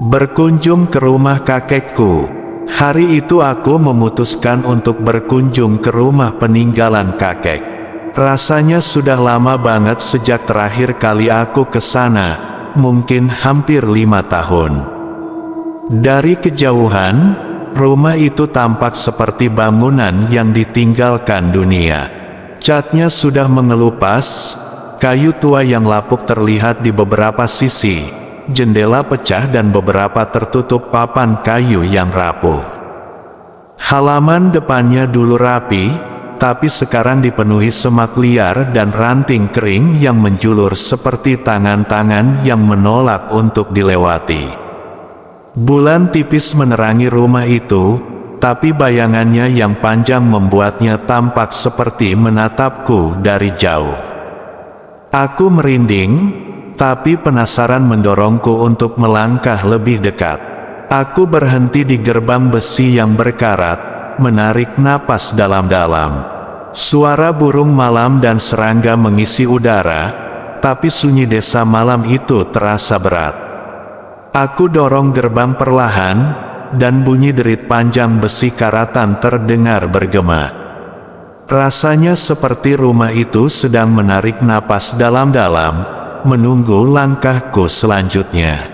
Berkunjung ke rumah kakekku. Hari itu aku memutuskan untuk berkunjung ke rumah peninggalan kakek. Rasanya sudah lama banget sejak terakhir kali aku ke sana, mungkin hampir 5 tahun. Dari kejauhan, rumah itu tampak seperti bangunan yang ditinggalkan dunia. Catnya sudah mengelupas, kayu tua yang lapuk terlihat di beberapa sisi, jendela pecah dan beberapa tertutup papan kayu yang rapuh. Halaman depannya dulu rapi, tapi sekarang dipenuhi semak liar dan ranting kering yang menjulur seperti tangan-tangan yang menolak untuk dilewati. Bulan tipis menerangi rumah itu, tapi bayangannya yang panjang membuatnya tampak seperti menatapku dari jauh. Aku merinding, tapi penasaran mendorongku untuk melangkah lebih dekat. Aku berhenti di gerbang besi yang berkarat, menarik napas dalam-dalam. Suara burung malam dan serangga mengisi udara, tapi sunyi desa malam itu terasa berat. Aku dorong gerbang perlahan, dan bunyi derit panjang besi karatan terdengar bergema. Rasanya seperti rumah itu sedang menarik napas dalam-dalam, menunggu langkahku selanjutnya.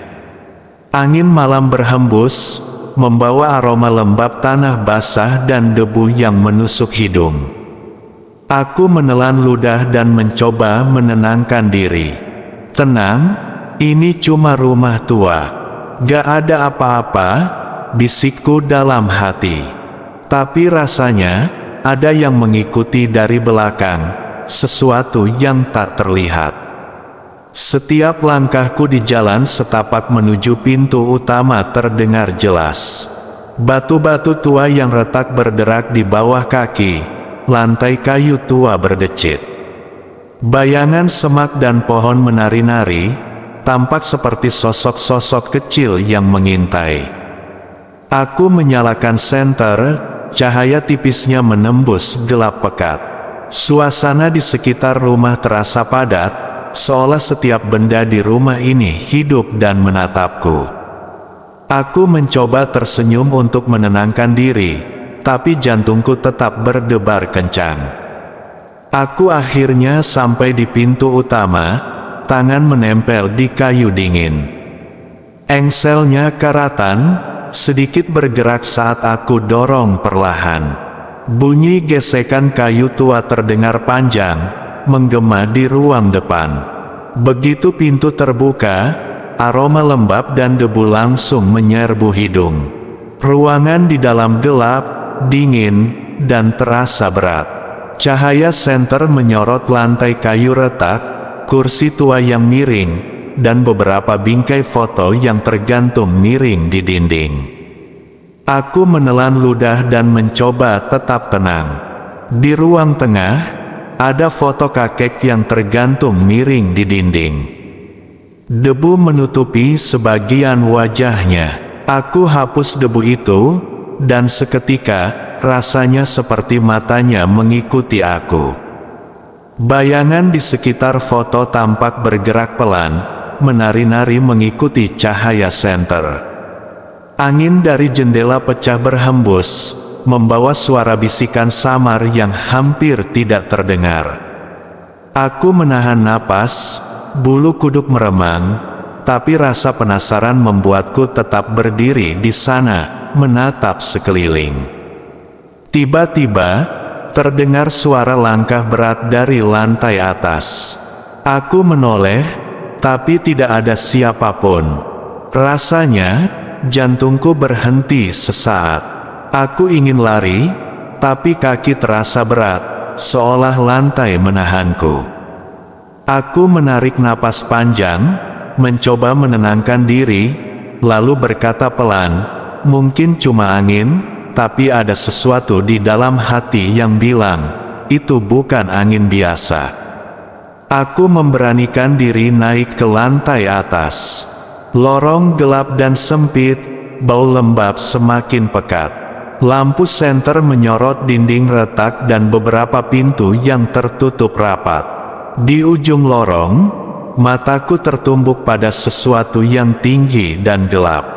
Angin malam berhembus, membawa aroma lembab tanah basah dan debu yang menusuk hidung. Aku menelan ludah dan mencoba menenangkan diri. Tenang, ini cuma rumah tua. Gak ada apa-apa, bisikku dalam hati. Tapi rasanya, ada yang mengikuti dari belakang, sesuatu yang tak terlihat. Setiap langkahku di jalan setapak menuju pintu utama terdengar jelas. Batu-batu tua yang retak berderak di bawah kaki, lantai kayu tua berdecit. Bayangan semak dan pohon menari-nari, tampak seperti sosok-sosok kecil yang mengintai. Aku menyalakan senter, cahaya tipisnya menembus gelap pekat. Suasana di sekitar rumah terasa padat, seolah setiap benda di rumah ini hidup dan menatapku. Aku mencoba tersenyum untuk menenangkan diri, tapi jantungku tetap berdebar kencang. Aku akhirnya sampai di pintu utama, tangan menempel di kayu dingin. Engselnya karatan, sedikit bergerak saat aku dorong perlahan. Bunyi gesekan kayu tua terdengar panjang, menggema di ruang depan. Begitu pintu terbuka, aroma lembab dan debu langsung menyerbu hidung. Ruangan di dalam gelap, dingin, dan terasa berat. Cahaya senter menyorot lantai kayu retak, kursi tua yang miring, dan beberapa bingkai foto yang tergantung miring di dinding. Aku menelan ludah dan mencoba tetap tenang. Di ruang tengah, ada foto kakek yang tergantung miring di dinding. Debu menutupi sebagian wajahnya. Aku hapus debu itu, dan seketika, rasanya seperti matanya mengikuti aku. Bayangan di sekitar foto tampak bergerak pelan, menari-nari mengikuti cahaya senter. Angin dari jendela pecah berhembus, membawa suara bisikan samar yang hampir tidak terdengar. Aku menahan napas, bulu kuduk meremang, tapi rasa penasaran membuatku tetap berdiri di sana, menatap sekeliling. Tiba-tiba, terdengar suara langkah berat dari lantai atas. Aku menoleh, tapi tidak ada siapapun. Rasanya, jantungku berhenti sesaat. Aku ingin lari, tapi kaki terasa berat, seolah lantai menahanku. Aku menarik napas panjang, mencoba menenangkan diri, lalu berkata pelan, mungkin cuma angin, tapi ada sesuatu di dalam hati yang bilang, itu bukan angin biasa. Aku memberanikan diri naik ke lantai atas. Lorong gelap dan sempit, bau lembab semakin pekat. Lampu senter menyorot dinding retak dan beberapa pintu yang tertutup rapat. Di ujung lorong, mataku tertumbuk pada sesuatu yang tinggi dan gelap.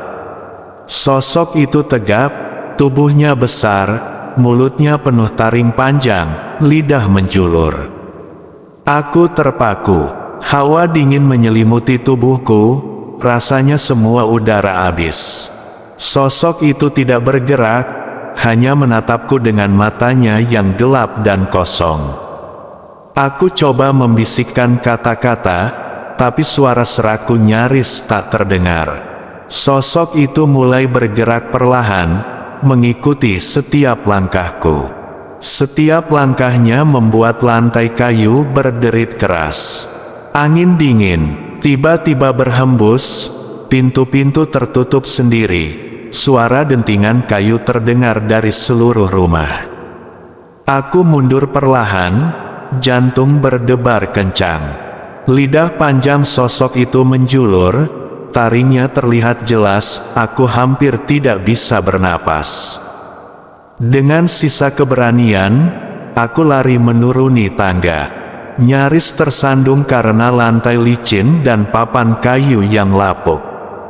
Sosok itu tegap, tubuhnya besar, mulutnya penuh taring panjang, lidah menjulur. Aku terpaku, hawa dingin menyelimuti tubuhku, rasanya semua udara habis. Sosok itu tidak bergerak, hanya menatapku dengan matanya yang gelap dan kosong. Aku coba membisikkan kata-kata, tapi suara seraku nyaris tak terdengar. Sosok itu mulai bergerak perlahan, mengikuti setiap langkahku. Setiap langkahnya membuat lantai kayu berderit keras. Angin dingin tiba-tiba berhembus, pintu-pintu tertutup sendiri. Suara dentingan kayu terdengar dari seluruh rumah. Aku mundur perlahan, jantung berdebar kencang. Lidah panjang sosok itu menjulur, taringnya terlihat jelas, aku hampir tidak bisa bernapas. Dengan sisa keberanian, aku lari menuruni tangga. Nyaris tersandung karena lantai licin dan papan kayu yang lapuk.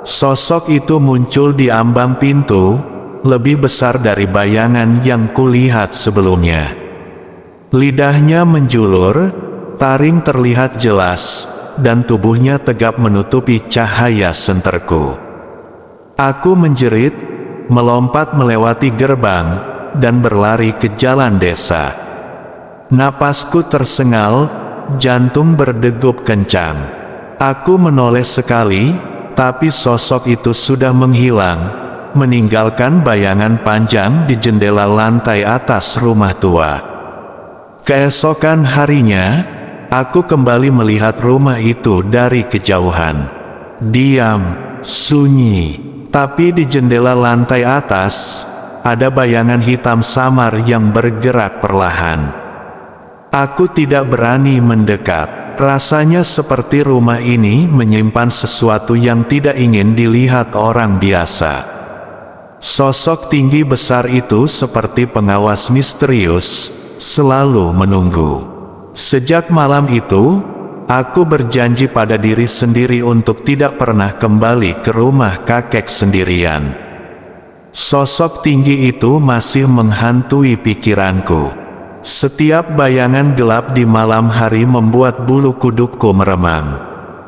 Sosok itu muncul di ambang pintu, lebih besar dari bayangan yang kulihat sebelumnya. Lidahnya menjulur, taring terlihat jelas, dan tubuhnya tegap menutupi cahaya senterku. Aku menjerit, melompat melewati gerbang, dan berlari ke jalan desa. Napasku tersengal, jantung berdegup kencang. Aku menoleh sekali, tapi sosok itu sudah menghilang, meninggalkan bayangan panjang di jendela lantai atas rumah tua. Keesokan harinya, aku kembali melihat rumah itu dari kejauhan. Diam, sunyi, tapi di jendela lantai atas, ada bayangan hitam samar yang bergerak perlahan. Aku tidak berani mendekat. Rasanya seperti rumah ini menyimpan sesuatu yang tidak ingin dilihat orang biasa. Sosok tinggi besar itu seperti pengawas misterius, selalu menunggu. Sejak malam itu, aku berjanji pada diri sendiri untuk tidak pernah kembali ke rumah kakek sendirian. Sosok tinggi itu masih menghantui pikiranku. Setiap bayangan gelap di malam hari membuat bulu kudukku meremang.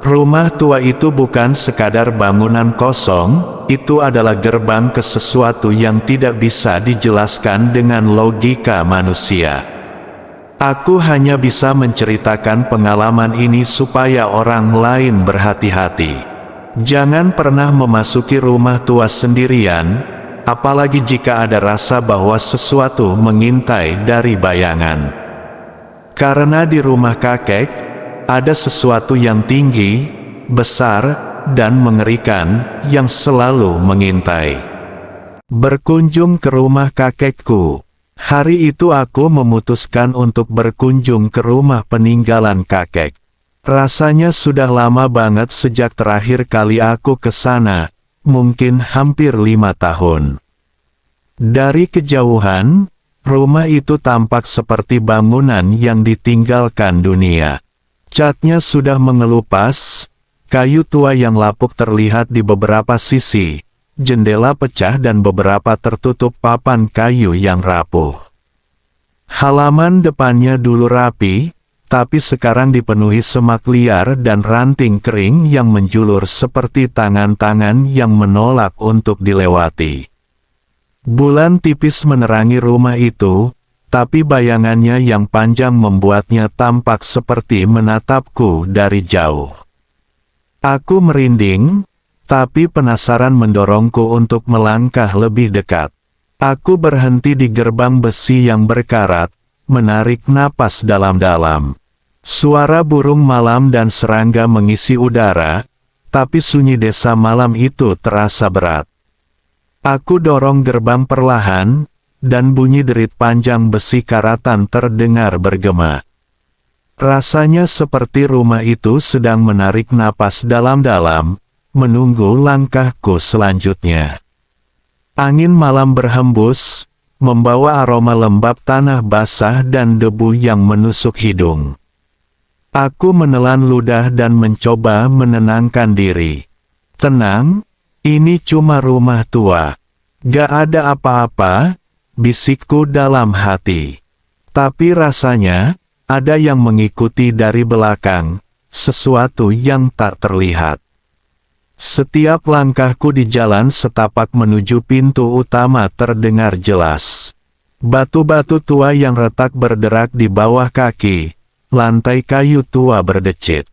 Rumah tua itu bukan sekadar bangunan kosong, itu adalah gerbang ke sesuatu yang tidak bisa dijelaskan dengan logika manusia. Aku hanya bisa menceritakan pengalaman ini supaya orang lain berhati-hati. Jangan pernah memasuki rumah tua sendirian, apalagi jika ada rasa bahwa sesuatu mengintai dari bayangan. Karena di rumah kakek, ada sesuatu yang tinggi, besar, dan mengerikan, yang selalu mengintai. Berkunjung ke rumah kakekku. Hari itu aku memutuskan untuk berkunjung ke rumah peninggalan kakek. Rasanya sudah lama banget sejak terakhir kali aku ke sana. Mungkin hampir 5 tahun. Dari kejauhan, rumah itu tampak seperti bangunan yang ditinggalkan dunia. Catnya sudah mengelupas, kayu tua yang lapuk terlihat di beberapa sisi, jendela pecah dan beberapa tertutup papan kayu yang rapuh. Halaman depannya dulu rapi, tapi sekarang dipenuhi semak liar dan ranting kering yang menjulur seperti tangan-tangan yang menolak untuk dilewati. Bulan tipis menerangi rumah itu, tapi bayangannya yang panjang membuatnya tampak seperti menatapku dari jauh. Aku merinding, tapi penasaran mendorongku untuk melangkah lebih dekat. Aku berhenti di gerbang besi yang berkarat, menarik napas dalam-dalam. Suara burung malam dan serangga mengisi udara, tapi sunyi desa malam itu terasa berat. Aku dorong gerbang perlahan, dan bunyi derit panjang besi karatan terdengar bergema. Rasanya seperti rumah itu sedang menarik napas dalam-dalam, menunggu langkahku selanjutnya. Angin malam berhembus, membawa aroma lembab tanah basah dan debu yang menusuk hidung. Aku menelan ludah dan mencoba menenangkan diri. Tenang, ini cuma rumah tua. Gak ada apa-apa, bisikku dalam hati. Tapi rasanya, ada yang mengikuti dari belakang, sesuatu yang tak terlihat. Setiap langkahku di jalan setapak menuju pintu utama terdengar jelas. Batu-batu tua yang retak berderak di bawah kaki, lantai kayu tua berdecit.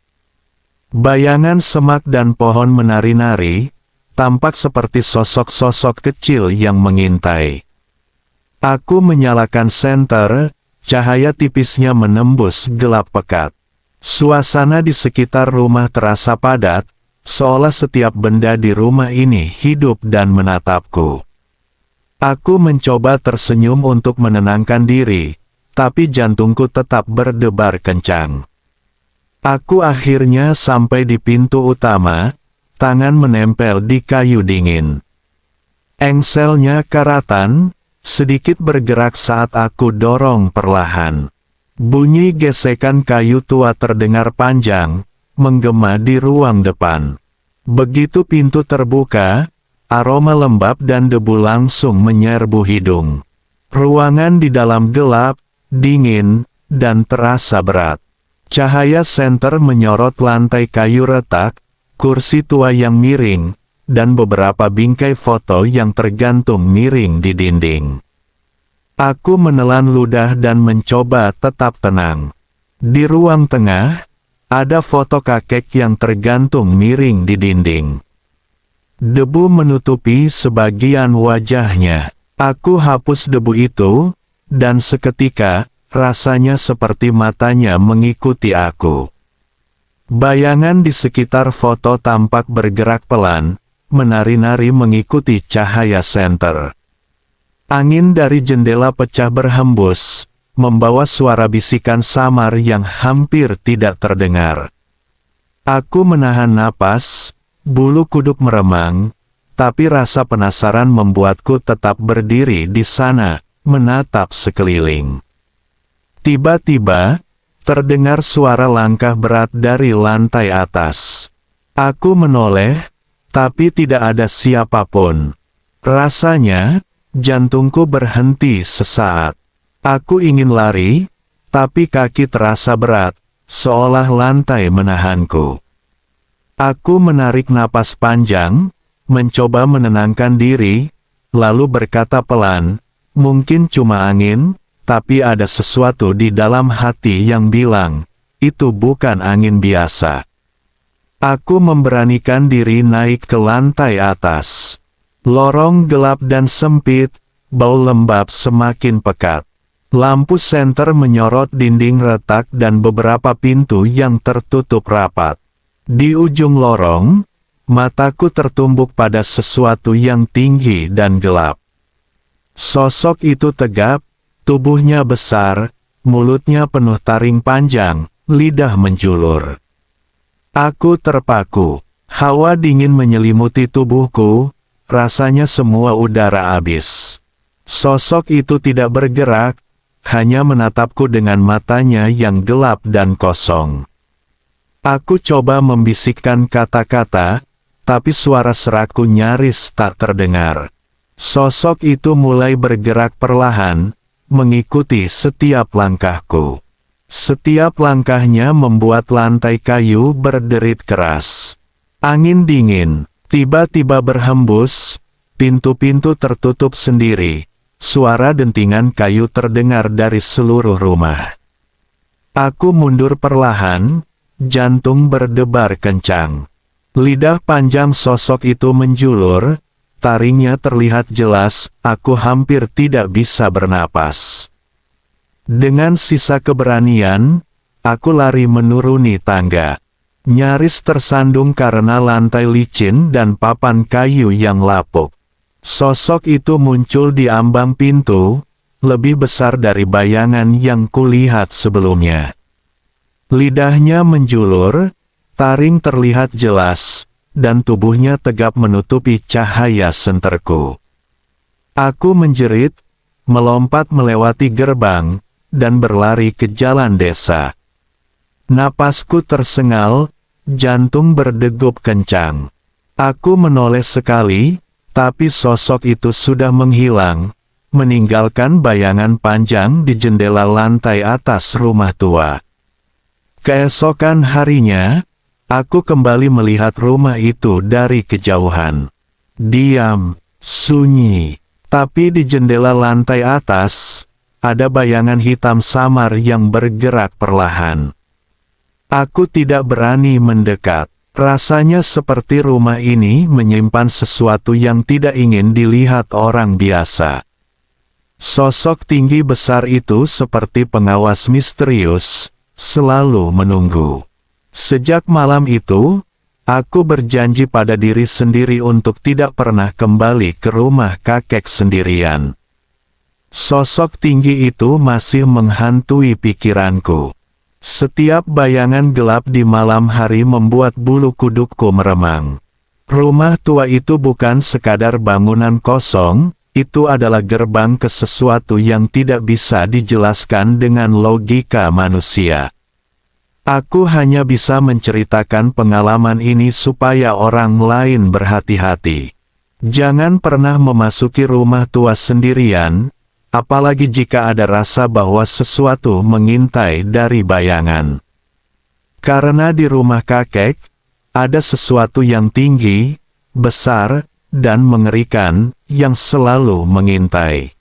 Bayangan semak dan pohon menari-nari, tampak seperti sosok-sosok kecil yang mengintai. Aku menyalakan senter, cahaya tipisnya menembus gelap pekat. Suasana di sekitar rumah terasa padat, seolah setiap benda di rumah ini hidup dan menatapku. Aku mencoba tersenyum untuk menenangkan diri, tapi jantungku tetap berdebar kencang. Aku akhirnya sampai di pintu utama, tangan menempel di kayu dingin. Engselnya karatan, sedikit bergerak saat aku dorong perlahan. Bunyi gesekan kayu tua terdengar panjang, menggema di ruang depan. Begitu pintu terbuka, aroma lembab dan debu langsung menyerbu hidung. Ruangan di dalam gelap, dingin, dan terasa berat. Cahaya senter menyorot lantai kayu retak, kursi tua yang miring, dan beberapa bingkai foto yang tergantung miring di dinding. Aku menelan ludah dan mencoba tetap tenang. Di ruang tengah, ada foto kakek yang tergantung miring di dinding. Debu menutupi sebagian wajahnya. Aku hapus debu itu, dan seketika, rasanya seperti matanya mengikuti aku. Bayangan di sekitar foto tampak bergerak pelan, menari-nari mengikuti cahaya senter. Angin dari jendela pecah berhembus, membawa suara bisikan samar yang hampir tidak terdengar. Aku menahan napas, bulu kuduk meremang, tapi rasa penasaran membuatku tetap berdiri di sana, menatap sekeliling. Tiba-tiba, terdengar suara langkah berat dari lantai atas. Aku menoleh, tapi tidak ada siapapun. Rasanya, jantungku berhenti sesaat. Aku ingin lari, tapi kaki terasa berat, seolah lantai menahanku. Aku menarik napas panjang, mencoba menenangkan diri, lalu berkata pelan, mungkin cuma angin, tapi ada sesuatu di dalam hati yang bilang, itu bukan angin biasa. Aku memberanikan diri naik ke lantai atas. Lorong gelap dan sempit, bau lembab semakin pekat. Lampu senter menyorot dinding retak dan beberapa pintu yang tertutup rapat. Di ujung lorong, mataku tertumbuk pada sesuatu yang tinggi dan gelap. Sosok itu tegap, tubuhnya besar, mulutnya penuh taring panjang, lidah menjulur. Aku terpaku, hawa dingin menyelimuti tubuhku, rasanya semua udara habis. Sosok itu tidak bergerak, hanya menatapku dengan matanya yang gelap dan kosong. Aku coba membisikkan kata-kata, tapi suara seraku nyaris tak terdengar. Sosok itu mulai bergerak perlahan, mengikuti setiap langkahku. Setiap langkahnya membuat lantai kayu berderit keras. Angin dingin tiba-tiba berhembus, pintu-pintu tertutup sendiri, suara dentingan kayu terdengar dari seluruh rumah. Aku mundur perlahan, jantung berdebar kencang. Lidah panjang sosok itu menjulur, taringnya terlihat jelas, aku hampir tidak bisa bernapas. Dengan sisa keberanian, aku lari menuruni tangga. Nyaris tersandung karena lantai licin dan papan kayu yang lapuk. Sosok itu muncul di ambang pintu, lebih besar dari bayangan yang kulihat sebelumnya. Lidahnya menjulur, taring terlihat jelas, dan tubuhnya tegap menutupi cahaya senterku. Aku menjerit, melompat melewati gerbang, dan berlari ke jalan desa. Napasku tersengal, jantung berdegup kencang. Aku menoleh sekali, tapi sosok itu sudah menghilang, meninggalkan bayangan panjang di jendela lantai atas rumah tua. Keesokan harinya, aku kembali melihat rumah itu dari kejauhan. Diam, sunyi, tapi di jendela lantai atas, ada bayangan hitam samar yang bergerak perlahan. Aku tidak berani mendekat. Rasanya seperti rumah ini menyimpan sesuatu yang tidak ingin dilihat orang biasa. Sosok tinggi besar itu seperti pengawas misterius, selalu menunggu. Sejak malam itu, aku berjanji pada diri sendiri untuk tidak pernah kembali ke rumah kakek sendirian. Sosok tinggi itu masih menghantui pikiranku. Setiap bayangan gelap di malam hari membuat bulu kudukku meremang. Rumah tua itu bukan sekadar bangunan kosong, itu adalah gerbang ke sesuatu yang tidak bisa dijelaskan dengan logika manusia. Aku hanya bisa menceritakan pengalaman ini supaya orang lain berhati-hati. Jangan pernah memasuki rumah tua sendirian, apalagi jika ada rasa bahwa sesuatu mengintai dari bayangan. Karena di rumah kakek, ada sesuatu yang tinggi, besar, dan mengerikan, yang selalu mengintai.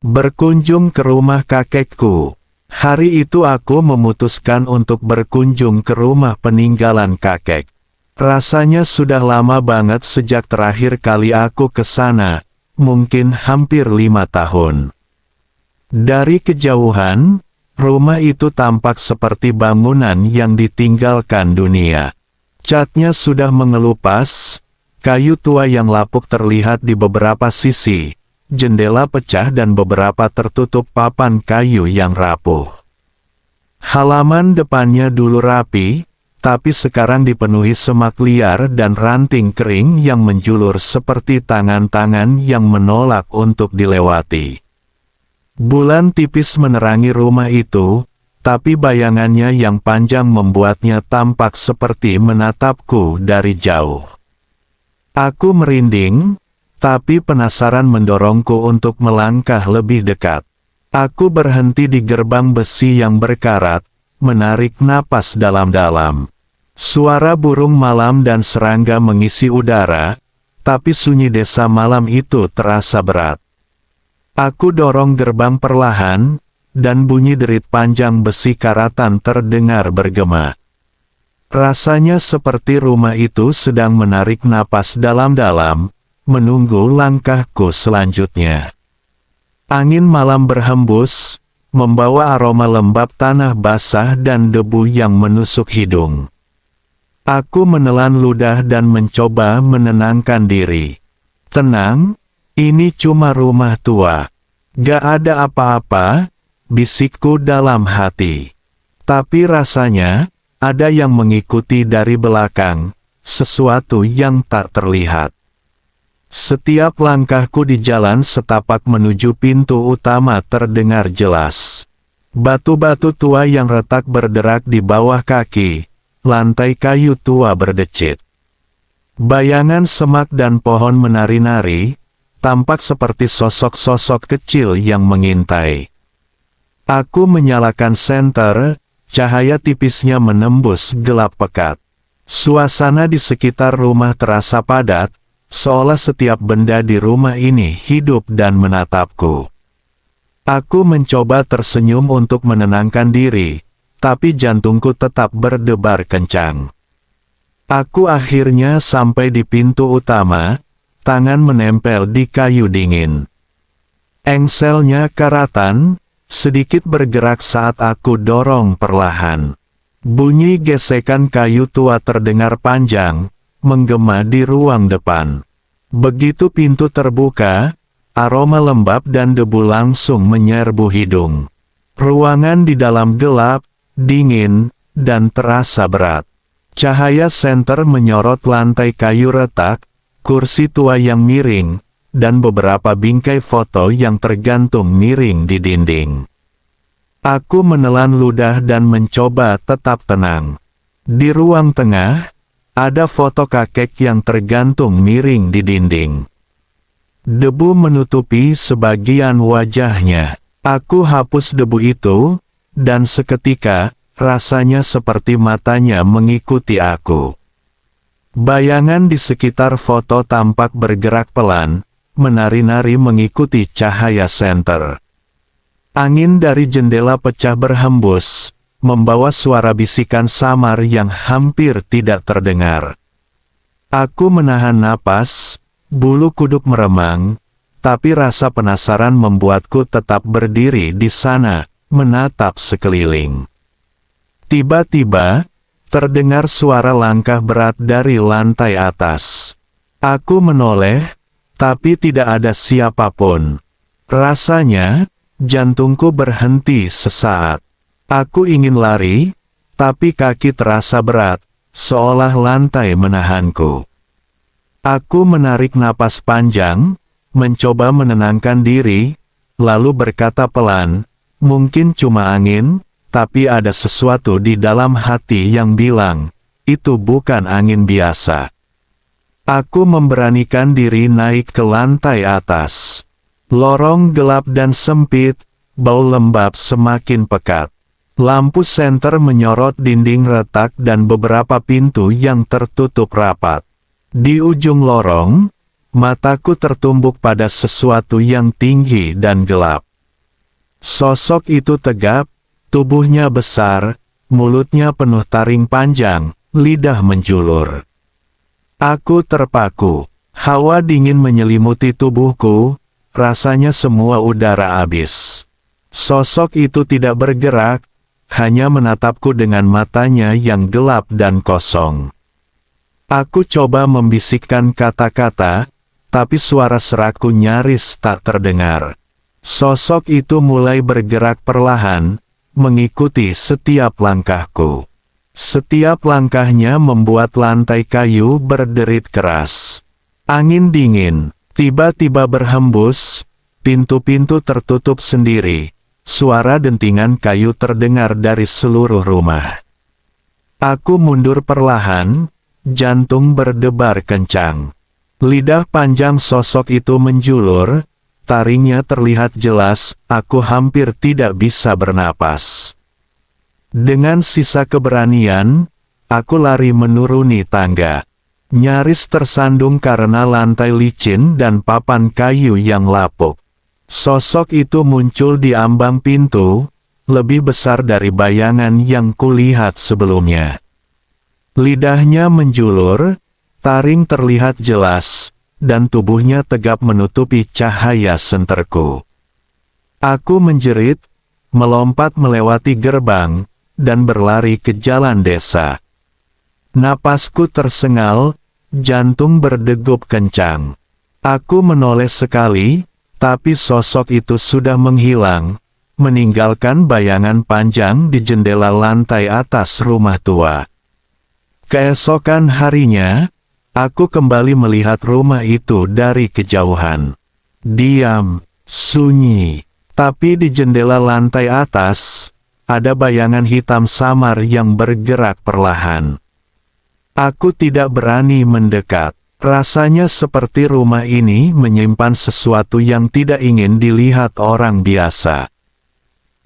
Berkunjung ke rumah kakekku. Hari itu aku memutuskan untuk berkunjung ke rumah peninggalan kakek. Rasanya sudah lama banget sejak terakhir kali aku ke sana. Mungkin hampir 5 tahun. Dari kejauhan, rumah itu tampak seperti bangunan yang ditinggalkan dunia. Catnya sudah mengelupas, kayu tua yang lapuk terlihat di beberapa sisi, jendela pecah dan beberapa tertutup papan kayu yang rapuh. Halaman depannya dulu rapi, tapi sekarang dipenuhi semak liar dan ranting kering yang menjulur seperti tangan-tangan yang menolak untuk dilewati. Bulan tipis menerangi rumah itu, tapi bayangannya yang panjang membuatnya tampak seperti menatapku dari jauh. Aku merinding, tapi penasaran mendorongku untuk melangkah lebih dekat. Aku berhenti di gerbang besi yang berkarat, menarik napas dalam-dalam. Suara burung malam dan serangga mengisi udara, tapi sunyi desa malam itu terasa berat. Aku dorong gerbang perlahan, dan bunyi derit panjang besi karatan terdengar bergema. Rasanya seperti rumah itu sedang menarik napas dalam-dalam, menunggu langkahku selanjutnya. Angin malam berhembus, membawa aroma lembab tanah basah dan debu yang menusuk hidung. Aku menelan ludah dan mencoba menenangkan diri. Tenang, ini cuma rumah tua. Gak ada apa-apa, bisikku dalam hati. Tapi rasanya, ada yang mengikuti dari belakang, sesuatu yang tak terlihat. Setiap langkahku di jalan setapak menuju pintu utama terdengar jelas. Batu-batu tua yang retak berderak di bawah kaki. Lantai kayu tua berdecit. Bayangan semak dan pohon menari-nari, tampak seperti sosok-sosok kecil yang mengintai. Aku menyalakan senter, cahaya tipisnya menembus gelap pekat. Suasana di sekitar rumah terasa padat, seolah setiap benda di rumah ini hidup dan menatapku. Aku mencoba tersenyum untuk menenangkan diri, tapi jantungku tetap berdebar kencang. Aku akhirnya sampai di pintu utama, tangan menempel di kayu dingin. Engselnya karatan, sedikit bergerak saat aku dorong perlahan. Bunyi gesekan kayu tua terdengar panjang, menggema di ruang depan. Begitu pintu terbuka, aroma lembab dan debu langsung menyerbu hidung. Ruangan di dalam gelap, dingin, dan terasa berat. Cahaya senter menyorot lantai kayu retak, kursi tua yang miring, dan beberapa bingkai foto yang tergantung miring di dinding. Aku menelan ludah dan mencoba tetap tenang. Di ruang tengah, ada foto kakek yang tergantung miring di dinding. Debu menutupi sebagian wajahnya. Aku hapus debu itu, dan seketika, rasanya seperti matanya mengikuti aku. Bayangan di sekitar foto tampak bergerak pelan, menari-nari mengikuti cahaya senter. Angin dari jendela pecah berhembus, membawa suara bisikan samar yang hampir tidak terdengar. Aku menahan napas, bulu kuduk meremang, tapi rasa penasaran membuatku tetap berdiri di sana, menatap sekeliling. Tiba-tiba, terdengar suara langkah berat dari lantai atas. Aku menoleh, tapi tidak ada siapapun. Rasanya, jantungku berhenti sesaat. Aku ingin lari, tapi kaki terasa berat, seolah lantai menahanku. Aku menarik napas panjang, mencoba menenangkan diri, lalu berkata pelan, mungkin cuma angin, tapi ada sesuatu di dalam hati yang bilang, itu bukan angin biasa. Aku memberanikan diri naik ke lantai atas. Lorong gelap dan sempit, bau lembab semakin pekat. Lampu senter menyorot dinding retak dan beberapa pintu yang tertutup rapat. Di ujung lorong, mataku tertumbuk pada sesuatu yang tinggi dan gelap. Sosok itu tegap, tubuhnya besar, mulutnya penuh taring panjang, lidah menjulur. Aku terpaku, hawa dingin menyelimuti tubuhku, rasanya semua udara habis. Sosok itu tidak bergerak, hanya menatapku dengan matanya yang gelap dan kosong. Aku coba membisikkan kata-kata, tapi suara serakku nyaris tak terdengar. Sosok itu mulai bergerak perlahan, mengikuti setiap langkahku. Setiap langkahnya membuat lantai kayu berderit keras. Angin dingin tiba-tiba berhembus, pintu-pintu tertutup sendiri, suara dentingan kayu terdengar dari seluruh rumah. Aku mundur perlahan, jantung berdebar kencang. Lidah panjang sosok itu menjulur, taringnya terlihat jelas, aku hampir tidak bisa bernapas. Dengan sisa keberanian, aku lari menuruni tangga. Nyaris tersandung karena lantai licin dan papan kayu yang lapuk. Sosok itu muncul di ambang pintu, lebih besar dari bayangan yang kulihat sebelumnya. Lidahnya menjulur, taring terlihat jelas, dan tubuhnya tegap menutupi cahaya senterku. Aku menjerit, melompat melewati gerbang, dan berlari ke jalan desa. Napasku tersengal, jantung berdegup kencang. Aku menoleh sekali, tapi sosok itu sudah menghilang, meninggalkan bayangan panjang di jendela lantai atas rumah tua. Keesokan harinya, aku kembali melihat rumah itu dari kejauhan. Diam, sunyi, tapi di jendela lantai atas, ada bayangan hitam samar yang bergerak perlahan. Aku tidak berani mendekat. Rasanya seperti rumah ini menyimpan sesuatu yang tidak ingin dilihat orang biasa.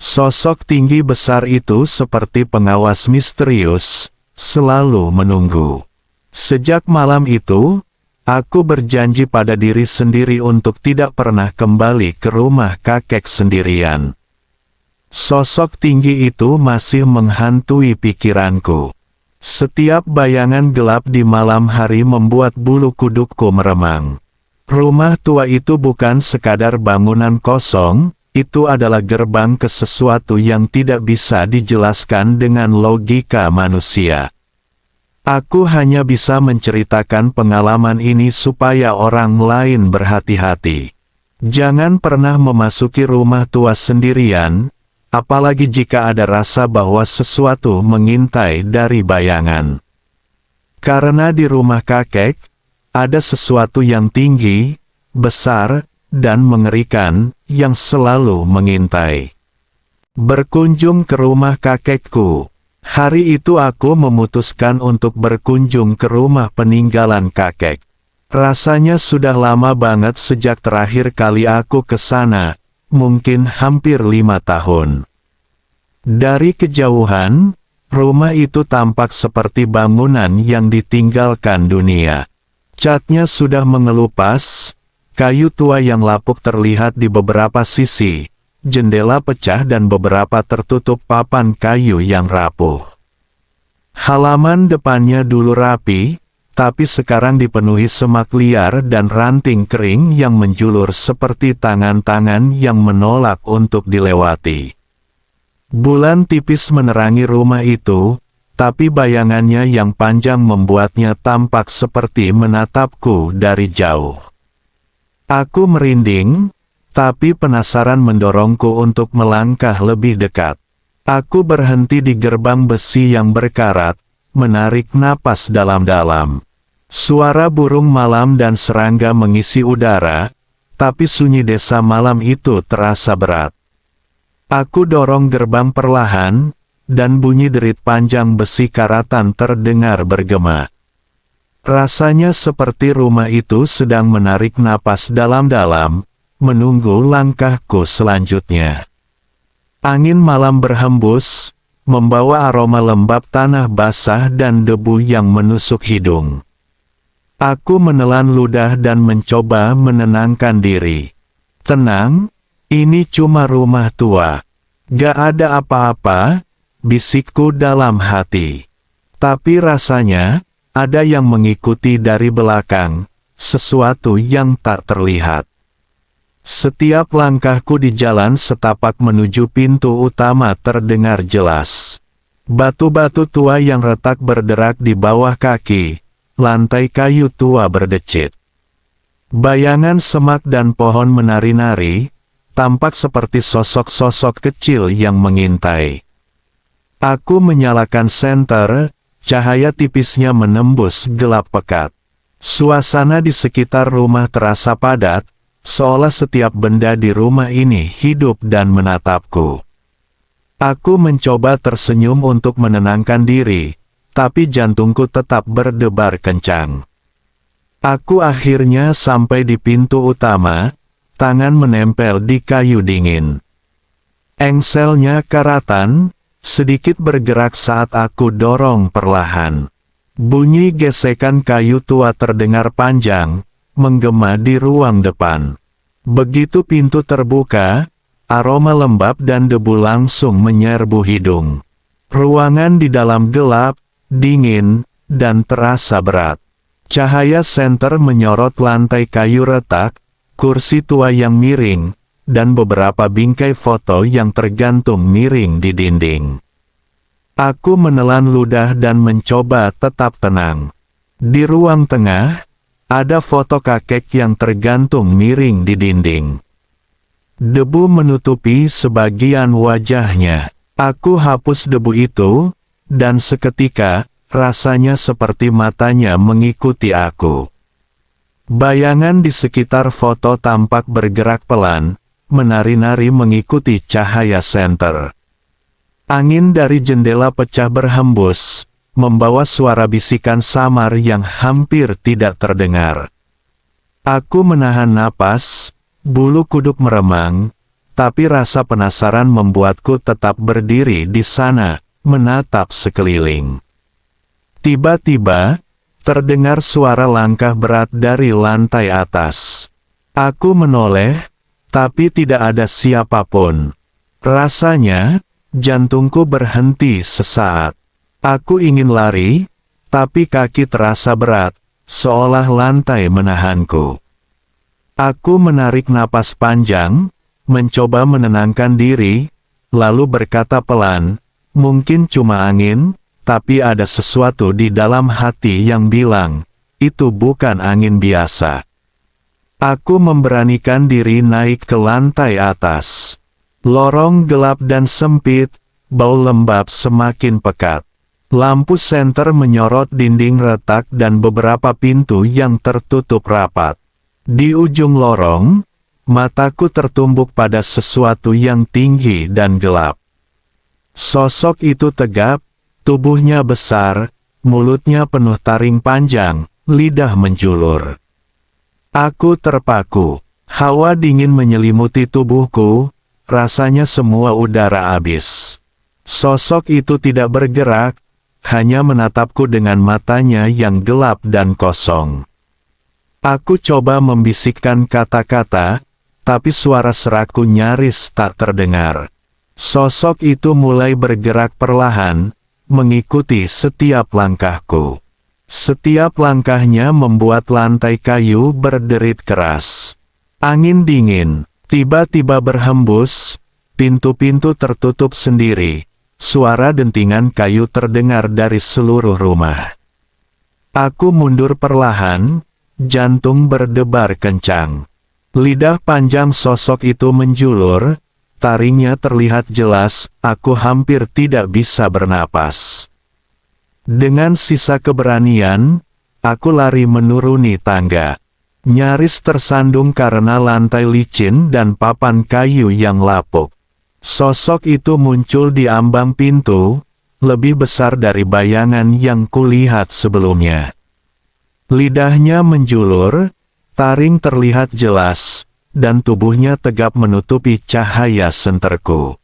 Sosok tinggi besar itu seperti pengawas misterius, selalu menunggu. Sejak malam itu, aku berjanji pada diri sendiri untuk tidak pernah kembali ke rumah kakek sendirian. Sosok tinggi itu masih menghantui pikiranku. Setiap bayangan gelap di malam hari membuat bulu kudukku meremang. Rumah tua itu bukan sekadar bangunan kosong, itu adalah gerbang ke sesuatu yang tidak bisa dijelaskan dengan logika manusia. Aku hanya bisa menceritakan pengalaman ini supaya orang lain berhati-hati. Jangan pernah memasuki rumah tua sendirian, apalagi jika ada rasa bahwa sesuatu mengintai dari bayangan. Karena di rumah kakek, ada sesuatu yang tinggi, besar, dan mengerikan, yang selalu mengintai. Berkunjung ke rumah kakekku. Hari itu aku memutuskan untuk berkunjung ke rumah peninggalan kakek. Rasanya sudah lama banget sejak terakhir kali aku ke sana, mungkin hampir 5 tahun. Dari kejauhan, rumah itu tampak seperti bangunan yang ditinggalkan dunia. Catnya sudah mengelupas, kayu tua yang lapuk terlihat di beberapa sisi, jendela pecah dan beberapa tertutup papan kayu yang rapuh. Halaman depannya dulu rapi, tapi sekarang dipenuhi semak liar dan ranting kering yang menjulur seperti tangan-tangan yang menolak untuk dilewati. Bulan tipis menerangi rumah itu, tapi bayangannya yang panjang membuatnya tampak seperti menatapku dari jauh. Aku merinding, tapi penasaran mendorongku untuk melangkah lebih dekat. Aku berhenti di gerbang besi yang berkarat, menarik napas dalam-dalam. Suara burung malam dan serangga mengisi udara, tapi sunyi desa malam itu terasa berat. Aku dorong gerbang perlahan, dan bunyi derit panjang besi karatan terdengar bergema. Rasanya seperti rumah itu sedang menarik napas dalam-dalam, menunggu langkahku selanjutnya. Angin malam berhembus, membawa aroma lembab tanah basah dan debu yang menusuk hidung. Aku menelan ludah dan mencoba menenangkan diri. Tenang, ini cuma rumah tua. Gak ada apa-apa, bisikku dalam hati. Tapi rasanya, ada yang mengikuti dari belakang, sesuatu yang tak terlihat. Setiap langkahku di jalan setapak menuju pintu utama terdengar jelas. Batu-batu tua yang retak berderak di bawah kaki, lantai kayu tua berdecit. Bayangan semak dan pohon menari-nari, tampak seperti sosok-sosok kecil yang mengintai. Aku menyalakan senter, cahaya tipisnya menembus gelap pekat. Suasana di sekitar rumah terasa padat, seolah setiap benda di rumah ini hidup dan menatapku. Aku mencoba tersenyum untuk menenangkan diri, tapi jantungku tetap berdebar kencang. Aku akhirnya sampai di pintu utama, tangan menempel di kayu dingin. Engselnya karatan, sedikit bergerak saat aku dorong perlahan. Bunyi gesekan kayu tua terdengar panjang, menggema di ruang depan. Begitu pintu terbuka, aroma lembab dan debu langsung menyerbu hidung. Ruangan di dalam gelap, dingin, dan terasa berat. Cahaya senter menyorot lantai kayu retak, kursi tua yang miring, dan beberapa bingkai foto yang tergantung miring di dinding. Aku menelan ludah dan mencoba tetap tenang. Di ruang tengah, ada foto kakek yang tergantung miring di dinding. Debu menutupi sebagian wajahnya. Aku hapus debu itu, dan seketika, rasanya seperti matanya mengikuti aku. Bayangan di sekitar foto tampak bergerak pelan, menari-nari mengikuti cahaya senter. Angin dari jendela pecah berhembus, membawa suara bisikan samar yang hampir tidak terdengar. Aku menahan napas, bulu kuduk meremang, tapi rasa penasaran membuatku tetap berdiri di sana, menatap sekeliling. Tiba-tiba, terdengar suara langkah berat dari lantai atas. Aku menoleh, tapi tidak ada siapapun. Rasanya, jantungku berhenti sesaat. Aku ingin lari, tapi kaki terasa berat, seolah lantai menahanku. Aku menarik napas panjang, mencoba menenangkan diri, lalu berkata pelan, mungkin cuma angin, tapi ada sesuatu di dalam hati yang bilang, itu bukan angin biasa. Aku memberanikan diri naik ke lantai atas. Lorong gelap dan sempit, bau lembab semakin pekat. Lampu senter menyorot dinding retak dan beberapa pintu yang tertutup rapat. Di ujung lorong, mataku tertumbuk pada sesuatu yang tinggi dan gelap. Sosok itu tegap, tubuhnya besar, mulutnya penuh taring panjang, lidah menjulur. Aku terpaku. Hawa dingin menyelimuti tubuhku, rasanya semua udara habis. Sosok itu tidak bergerak, hanya menatapku dengan matanya yang gelap dan kosong. Aku coba membisikkan kata-kata, tapi suara serakku nyaris tak terdengar. Sosok itu mulai bergerak perlahan, mengikuti setiap langkahku. Setiap langkahnya membuat lantai kayu berderit keras. Angin dingin tiba-tiba berhembus, pintu-pintu tertutup sendiri, suara dentingan kayu terdengar dari seluruh rumah. Aku mundur perlahan, jantung berdebar kencang. Lidah panjang sosok itu menjulur, taringnya terlihat jelas, aku hampir tidak bisa bernapas. Dengan sisa keberanian, aku lari menuruni tangga. Nyaris tersandung karena lantai licin dan papan kayu yang lapuk. Sosok itu muncul di ambang pintu, lebih besar dari bayangan yang kulihat sebelumnya. Lidahnya menjulur, taring terlihat jelas, dan tubuhnya tegap menutupi cahaya senterku.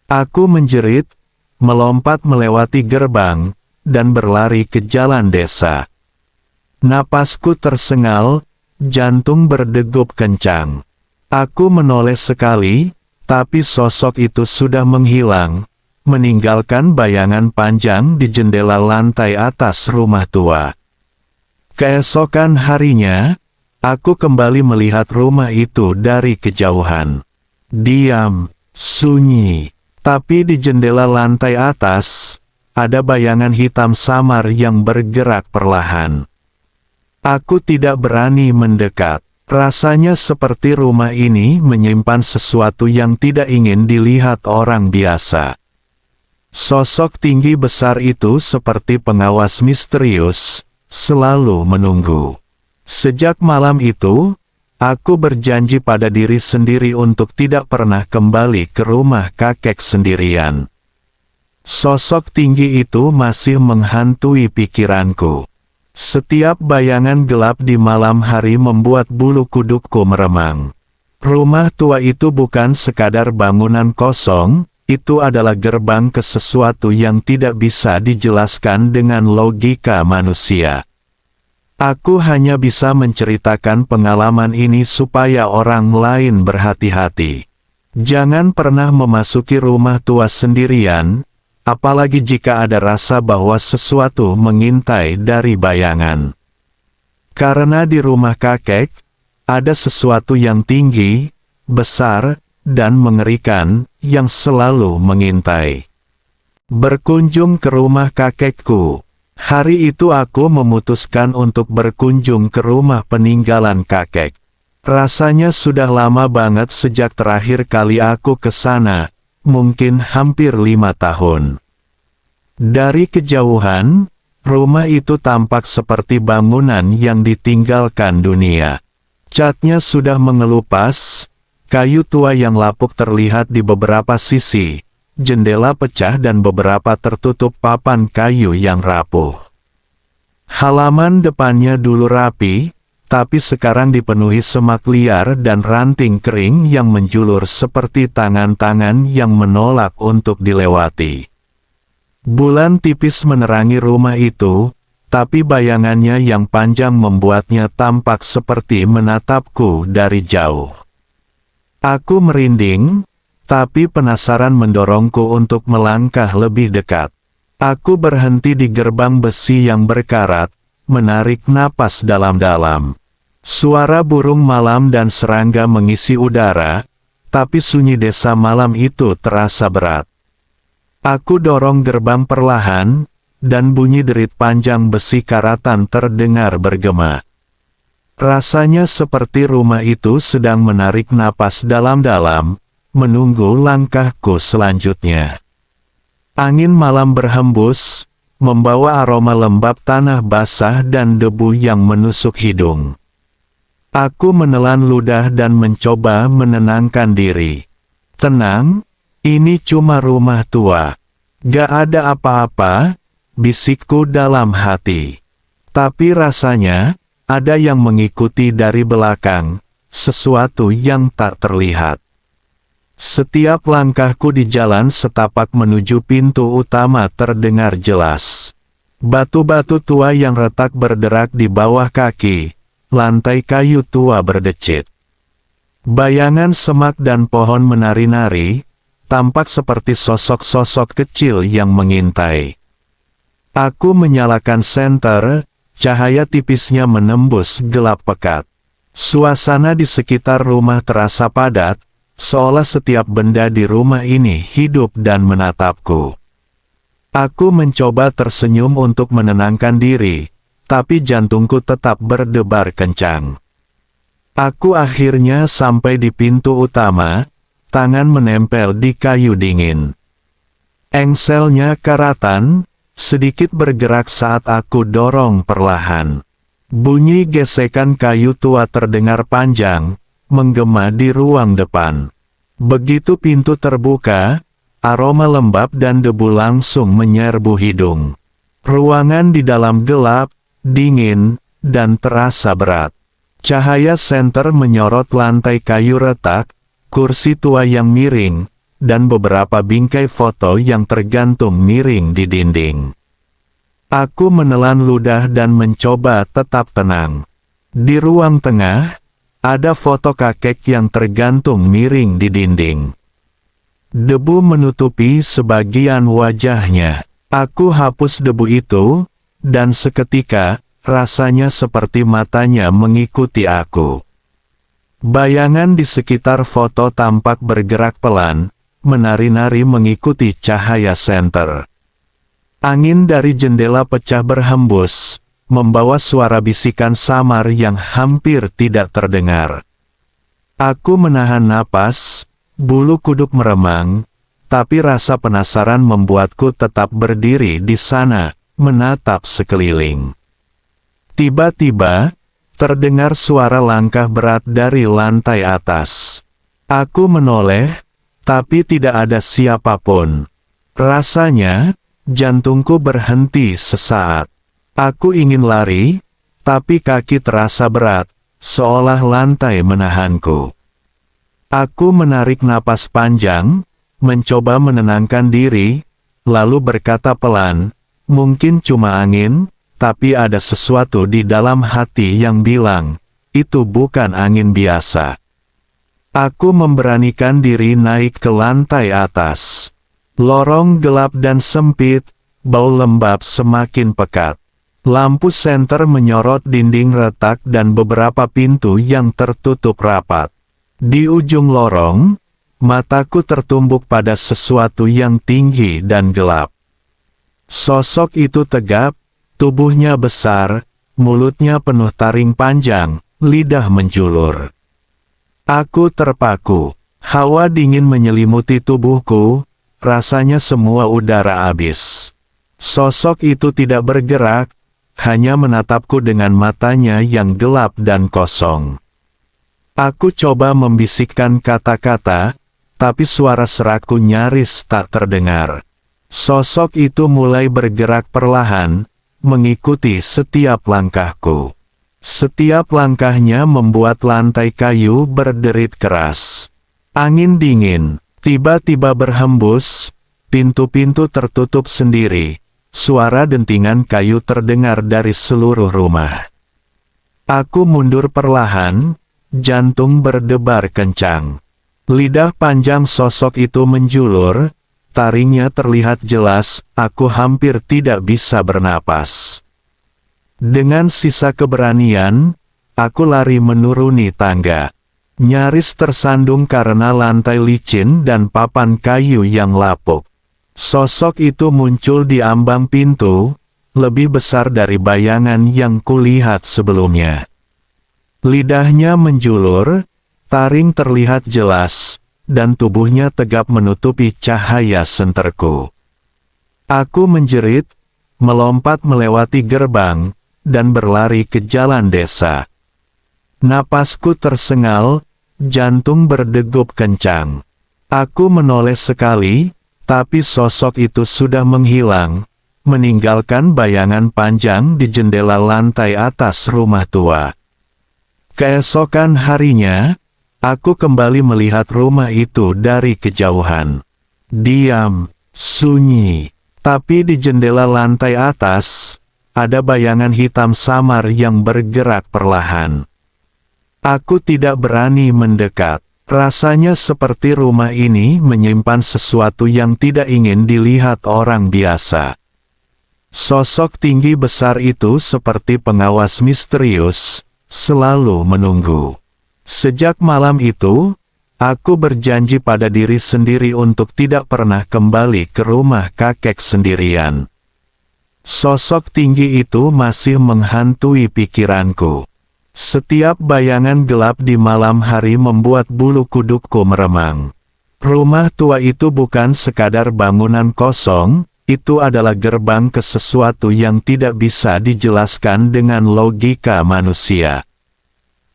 Aku menjerit, melompat melewati gerbang, dan berlari ke jalan desa. Napasku tersengal, jantung berdegup kencang. Aku menoleh sekali, tapi sosok itu sudah menghilang, meninggalkan bayangan panjang di jendela lantai atas rumah tua. Keesokan harinya, aku kembali melihat rumah itu dari kejauhan. Diam, sunyi, tapi di jendela lantai atas, ada bayangan hitam samar yang bergerak perlahan. Aku tidak berani mendekat. Rasanya seperti rumah ini menyimpan sesuatu yang tidak ingin dilihat orang biasa. Sosok tinggi besar itu seperti pengawas misterius, selalu menunggu. Sejak malam itu, aku berjanji pada diri sendiri untuk tidak pernah kembali ke rumah kakek sendirian. Sosok tinggi itu masih menghantui pikiranku. Setiap bayangan gelap di malam hari membuat bulu kudukku meremang. Rumah tua itu bukan sekadar bangunan kosong, itu adalah gerbang ke sesuatu yang tidak bisa dijelaskan dengan logika manusia. Aku hanya bisa menceritakan pengalaman ini supaya orang lain berhati-hati. Jangan pernah memasuki rumah tua sendirian, apalagi jika ada rasa bahwa sesuatu mengintai dari bayangan. Karena di rumah kakek, ada sesuatu yang tinggi, besar, dan mengerikan, yang selalu mengintai. Berkunjung ke rumah kakekku. Hari itu aku memutuskan untuk berkunjung ke rumah peninggalan kakek. Rasanya sudah lama banget sejak terakhir kali aku ke sana, mungkin hampir 5 tahun. Dari kejauhan, rumah itu tampak seperti bangunan yang ditinggalkan dunia. Catnya sudah mengelupas, kayu tua yang lapuk terlihat di beberapa sisi, jendela pecah dan beberapa tertutup papan kayu yang rapuh. Halaman depannya dulu rapi, tapi sekarang dipenuhi semak liar dan ranting kering yang menjulur seperti tangan-tangan yang menolak untuk dilewati. Bulan tipis menerangi rumah itu, tapi bayangannya yang panjang membuatnya tampak seperti menatapku dari jauh. Aku merinding, tapi penasaran mendorongku untuk melangkah lebih dekat. Aku berhenti di gerbang besi yang berkarat, menarik napas dalam-dalam. Suara burung malam dan serangga mengisi udara, tapi sunyi desa malam itu terasa berat. Aku dorong gerbang perlahan, dan bunyi derit panjang besi karatan terdengar bergema. Rasanya seperti rumah itu sedang menarik napas dalam-dalam, menunggu langkahku selanjutnya. Angin malam berhembus, membawa aroma lembab tanah basah dan debu yang menusuk hidung. Aku menelan ludah dan mencoba menenangkan diri. Tenang, Ini cuma rumah tua. Gak ada apa-apa, bisikku dalam hati. Tapi rasanya, ada yang mengikuti dari belakang, sesuatu yang tak terlihat. Setiap langkahku di jalan setapak menuju pintu utama terdengar jelas. Batu-batu tua yang retak berderak di bawah kaki, lantai kayu tua berdecit. Bayangan semak dan pohon menari-nari, tampak seperti sosok-sosok kecil yang mengintai. Aku menyalakan senter, cahaya tipisnya menembus gelap pekat. Suasana di sekitar rumah terasa padat, seolah setiap benda di rumah ini hidup dan menatapku. Aku mencoba tersenyum untuk menenangkan diri, tapi jantungku tetap berdebar kencang. Aku akhirnya sampai di pintu utama, tangan menempel di kayu dingin. Engselnya karatan, sedikit bergerak saat aku dorong perlahan. Bunyi gesekan kayu tua terdengar panjang, menggema di ruang depan. Begitu pintu terbuka, aroma lembab dan debu langsung menyerbu hidung. Ruangan di dalam gelap, dingin, dan terasa berat. Cahaya senter menyorot lantai kayu retak, kursi tua yang miring, dan beberapa bingkai foto yang tergantung miring di dinding. Aku menelan ludah dan mencoba tetap tenang. Di ruang tengah, ada foto kakek yang tergantung miring di dinding. Debu menutupi sebagian wajahnya. Aku hapus debu itu, dan seketika, rasanya seperti matanya mengikuti aku. Bayangan di sekitar foto tampak bergerak pelan, menari-nari mengikuti cahaya senter. Angin dari jendela pecah berhembus, membawa suara bisikan samar yang hampir tidak terdengar. Aku menahan napas, bulu kuduk meremang, tapi rasa penasaran membuatku tetap berdiri di sana, menatap sekeliling. Tiba-tiba, terdengar suara langkah berat dari lantai atas. Aku menoleh, tapi tidak ada siapapun. Rasanya, jantungku berhenti sesaat. Aku ingin lari, tapi kaki terasa berat, seolah lantai menahanku. Aku menarik napas panjang, mencoba menenangkan diri, lalu berkata pelan, mungkin cuma angin, tapi ada sesuatu di dalam hati yang bilang, itu bukan angin biasa. Aku memberanikan diri naik ke lantai atas. Lorong gelap dan sempit, bau lembab semakin pekat. Lampu senter menyorot dinding retak dan beberapa pintu yang tertutup rapat. Di ujung lorong, mataku tertumbuk pada sesuatu yang tinggi dan gelap. Sosok itu tegap, tubuhnya besar, mulutnya penuh taring panjang, lidah menjulur. Aku terpaku, hawa dingin menyelimuti tubuhku, rasanya semua udara habis. Sosok itu tidak bergerak, hanya menatapku dengan matanya yang gelap dan kosong. Aku coba membisikkan kata-kata, tapi suara serakku nyaris tak terdengar. Sosok itu mulai bergerak perlahan, mengikuti setiap langkahku. Setiap langkahnya membuat lantai kayu berderit keras. Angin dingin tiba-tiba berhembus, pintu-pintu tertutup sendiri, suara dentingan kayu terdengar dari seluruh rumah. Aku mundur perlahan, jantung berdebar kencang. Lidah panjang sosok itu menjulur, taringnya terlihat jelas, aku hampir tidak bisa bernapas. Dengan sisa keberanian, aku lari menuruni tangga. Nyaris tersandung karena lantai licin dan papan kayu yang lapuk. Sosok itu muncul di ambang pintu, lebih besar dari bayangan yang kulihat sebelumnya. Lidahnya menjulur, taring terlihat jelas, dan tubuhnya tegap menutupi cahaya senterku. Aku menjerit, melompat melewati gerbang, dan berlari ke jalan desa. Napasku tersengal, jantung berdegup kencang. Aku menoleh sekali, tapi sosok itu sudah menghilang, meninggalkan bayangan panjang di jendela lantai atas rumah tua. Keesokan harinya, aku kembali melihat rumah itu dari kejauhan. Diam, sunyi, tapi di jendela lantai atas, ada bayangan hitam samar yang bergerak perlahan. Aku tidak berani mendekat. Rasanya seperti rumah ini menyimpan sesuatu yang tidak ingin dilihat orang biasa. Sosok tinggi besar itu seperti pengawas misterius, selalu menunggu. Sejak malam itu, aku berjanji pada diri sendiri untuk tidak pernah kembali ke rumah kakek sendirian. Sosok tinggi itu masih menghantui pikiranku. Setiap bayangan gelap di malam hari membuat bulu kudukku meremang. Rumah tua itu bukan sekadar bangunan kosong, itu adalah gerbang ke sesuatu yang tidak bisa dijelaskan dengan logika manusia.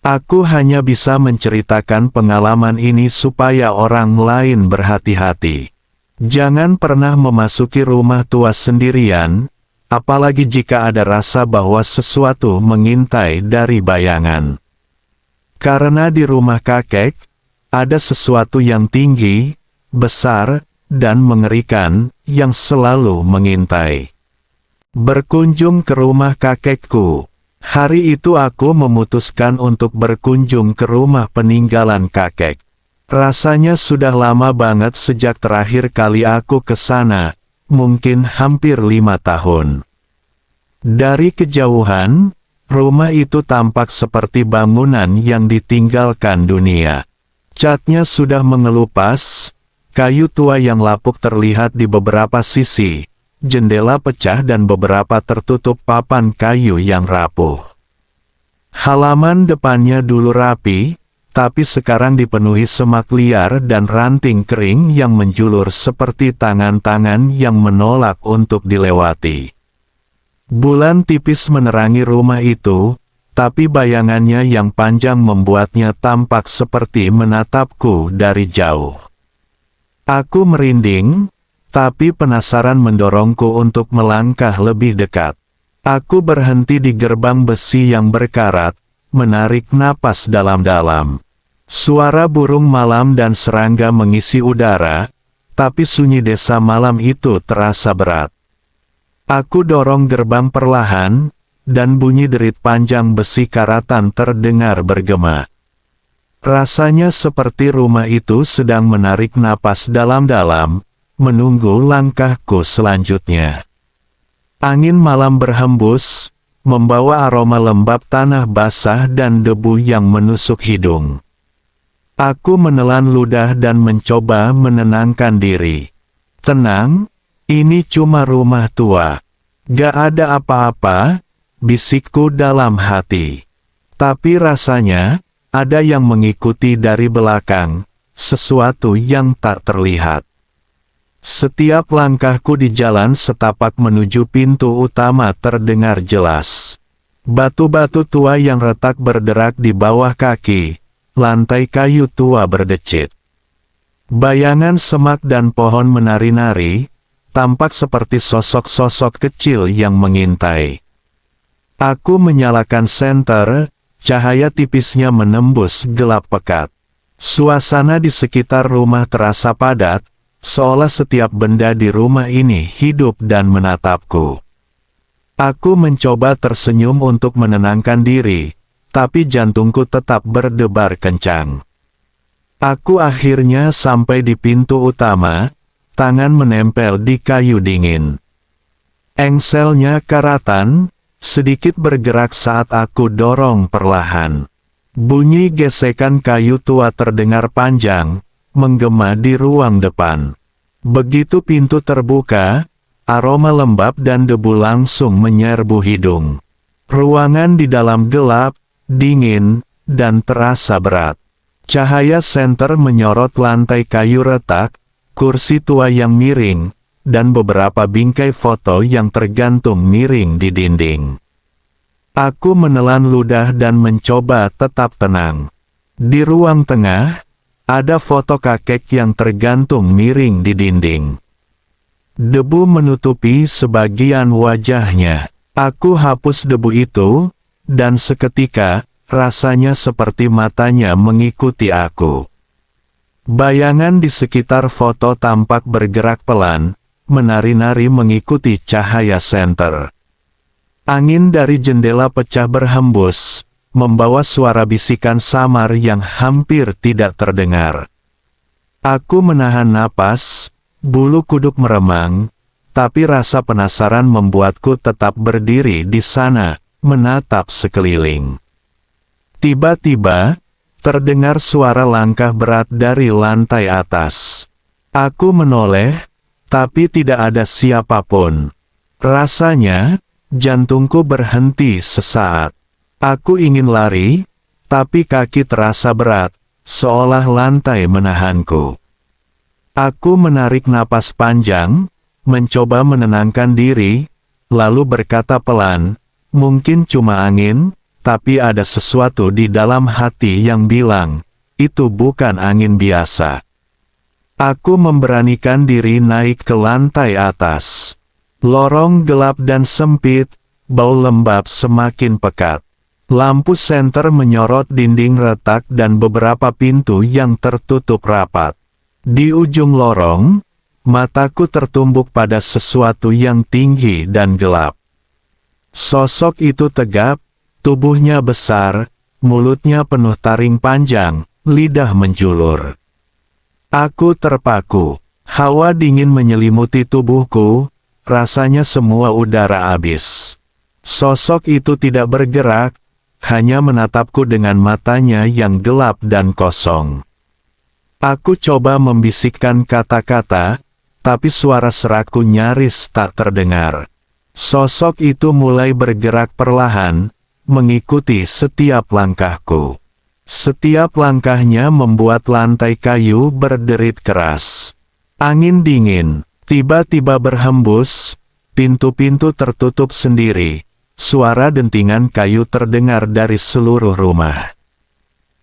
Aku hanya bisa menceritakan pengalaman ini supaya orang lain berhati-hati. Jangan pernah memasuki rumah tua sendirian, apalagi jika ada rasa bahwa sesuatu mengintai dari bayangan. Karena di rumah kakek, ada sesuatu yang tinggi, besar, dan mengerikan, yang selalu mengintai. Berkunjung ke rumah kakekku. Hari itu aku memutuskan untuk berkunjung ke rumah peninggalan kakek. Rasanya sudah lama banget sejak terakhir kali aku ke sana. Mungkin hampir 5 tahun. Dari kejauhan, rumah itu tampak seperti bangunan yang ditinggalkan dunia. Catnya sudah mengelupas, kayu tua yang lapuk terlihat di beberapa sisi, jendela pecah dan beberapa tertutup papan kayu yang rapuh. Halaman depannya dulu rapi, tapi sekarang dipenuhi semak liar dan ranting kering yang menjulur seperti tangan-tangan yang menolak untuk dilewati. Bulan tipis menerangi rumah itu, tapi bayangannya yang panjang membuatnya tampak seperti menatapku dari jauh. Aku merinding, tapi penasaran mendorongku untuk melangkah lebih dekat. Aku berhenti di gerbang besi yang berkarat, menarik napas dalam-dalam. Suara burung malam dan serangga mengisi udara, tapi sunyi desa malam itu terasa berat. Aku dorong gerbang perlahan, dan bunyi derit panjang besi karatan terdengar bergema. Rasanya seperti rumah itu sedang menarik napas dalam-dalam, menunggu langkahku selanjutnya. Angin malam berhembus, membawa aroma lembab tanah basah dan debu yang menusuk hidung. Aku menelan ludah dan mencoba menenangkan diri. Tenang, ini cuma rumah tua. Gak ada apa-apa, bisikku dalam hati. Tapi rasanya, ada yang mengikuti dari belakang, sesuatu yang tak terlihat. Setiap langkahku di jalan setapak menuju pintu utama terdengar jelas. Batu-batu tua yang retak berderak di bawah kaki. Lantai kayu tua berdecit. Bayangan semak dan pohon menari-nari, tampak seperti sosok-sosok kecil yang mengintai. Aku menyalakan senter, cahaya tipisnya menembus gelap pekat. Suasana di sekitar rumah terasa padat, seolah setiap benda di rumah ini hidup dan menatapku. Aku mencoba tersenyum untuk menenangkan diri, tapi jantungku tetap berdebar kencang. Aku akhirnya sampai di pintu utama, tangan menempel di kayu dingin. Engselnya karatan, sedikit bergerak saat aku dorong perlahan. Bunyi gesekan kayu tua terdengar panjang, menggema di ruang depan. Begitu pintu terbuka, aroma lembab dan debu langsung menyerbu hidung. Ruangan di dalam gelap, dingin, dan terasa berat. Cahaya senter menyorot lantai kayu retak, kursi tua yang miring, dan beberapa bingkai foto yang tergantung miring di dinding. Aku menelan ludah dan mencoba tetap tenang. Di ruang tengah, Ada foto kakek yang tergantung miring di dinding. Debu menutupi sebagian wajahnya. Aku hapus debu itu, dan seketika, rasanya seperti matanya mengikuti aku. Bayangan di sekitar foto tampak bergerak pelan, menari-nari mengikuti cahaya senter. Angin dari jendela pecah berhembus, membawa suara bisikan samar yang hampir tidak terdengar. Aku menahan napas, bulu kuduk meremang, tapi rasa penasaran membuatku tetap berdiri di sana, menatap sekeliling. Tiba-tiba, terdengar suara langkah berat dari lantai atas. Aku menoleh, tapi tidak ada siapapun. Rasanya, jantungku berhenti sesaat. Aku ingin lari, tapi kaki terasa berat, seolah lantai menahanku. Aku menarik napas panjang, mencoba menenangkan diri, lalu berkata pelan, mungkin cuma angin, tapi ada sesuatu di dalam hati yang bilang, itu bukan angin biasa. Aku memberanikan diri naik ke lantai atas. Lorong gelap dan sempit, bau lembab semakin pekat. Lampu senter menyorot dinding retak dan beberapa pintu yang tertutup rapat. Di ujung lorong, mataku tertumbuk pada sesuatu yang tinggi dan gelap. Sosok itu tegap, tubuhnya besar, mulutnya penuh taring panjang, lidah menjulur. Aku terpaku, hawa dingin menyelimuti tubuhku, rasanya semua udara habis. Sosok itu tidak bergerak, hanya menatapku dengan matanya yang gelap dan kosong. Aku coba membisikkan kata-kata, tapi suara seraku nyaris tak terdengar. Sosok itu mulai bergerak perlahan, mengikuti setiap langkahku. Setiap langkahnya membuat lantai kayu berderit keras. Angin dingin tiba-tiba berhembus, pintu-pintu tertutup sendiri, suara dentingan kayu terdengar dari seluruh rumah.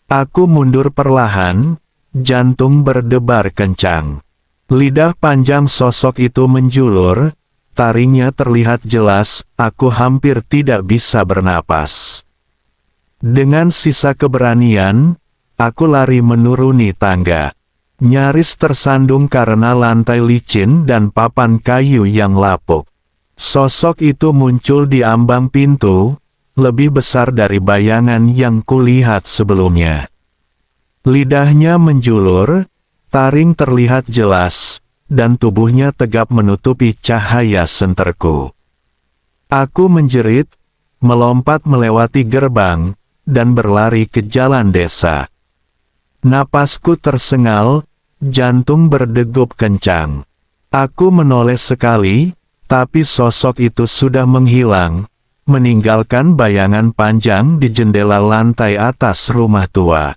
Aku mundur perlahan, jantung berdebar kencang. Lidah panjang sosok itu menjulur, taringnya terlihat jelas, aku hampir tidak bisa bernapas. Dengan sisa keberanian, aku lari menuruni tangga. Nyaris tersandung karena lantai licin dan papan kayu yang lapuk. Sosok itu muncul di ambang pintu, lebih besar dari bayangan yang kulihat sebelumnya. Lidahnya menjulur, taring terlihat jelas, dan tubuhnya tegap menutupi cahaya senterku. Aku menjerit, melompat melewati gerbang, dan berlari ke jalan desa. Napasku tersengal, jantung berdegup kencang. Aku menoleh sekali, tapi sosok itu sudah menghilang, meninggalkan bayangan panjang di jendela lantai atas rumah tua.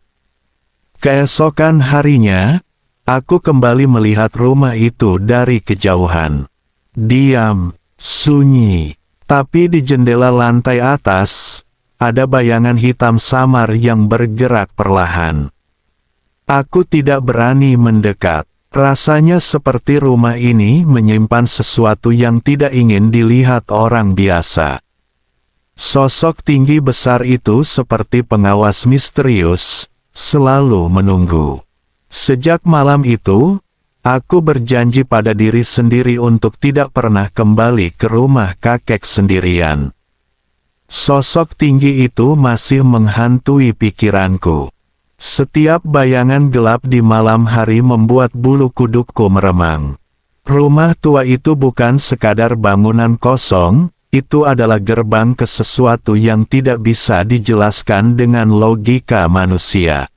Keesokan harinya, aku kembali melihat rumah itu dari kejauhan. Diam, sunyi, tapi di jendela lantai atas, ada bayangan hitam samar yang bergerak perlahan. Aku tidak berani mendekat. Rasanya seperti rumah ini menyimpan sesuatu yang tidak ingin dilihat orang biasa. Sosok tinggi besar itu seperti pengawas misterius, selalu menunggu. Sejak malam itu, aku berjanji pada diri sendiri untuk tidak pernah kembali ke rumah kakek sendirian. Sosok tinggi itu masih menghantui pikiranku. Setiap bayangan gelap di malam hari membuat bulu kudukku meremang. Rumah tua itu bukan sekadar bangunan kosong, itu adalah gerbang ke sesuatu yang tidak bisa dijelaskan dengan logika manusia.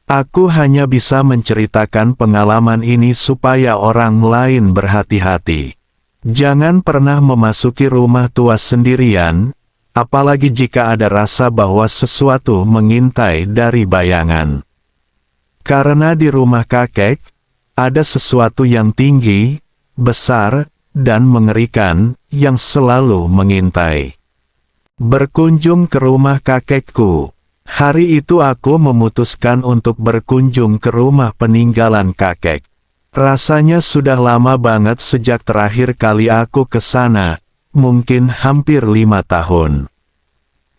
Aku hanya bisa menceritakan pengalaman ini supaya orang lain berhati-hati. Jangan pernah memasuki rumah tua sendirian, apalagi jika ada rasa bahwa sesuatu mengintai dari bayangan. Karena di rumah kakek, ada sesuatu yang tinggi, besar, dan mengerikan, yang selalu mengintai. Berkunjung ke rumah kakekku. Hari itu aku memutuskan untuk berkunjung ke rumah peninggalan kakek. Rasanya sudah lama banget sejak terakhir kali aku ke sana, mungkin hampir 5 tahun.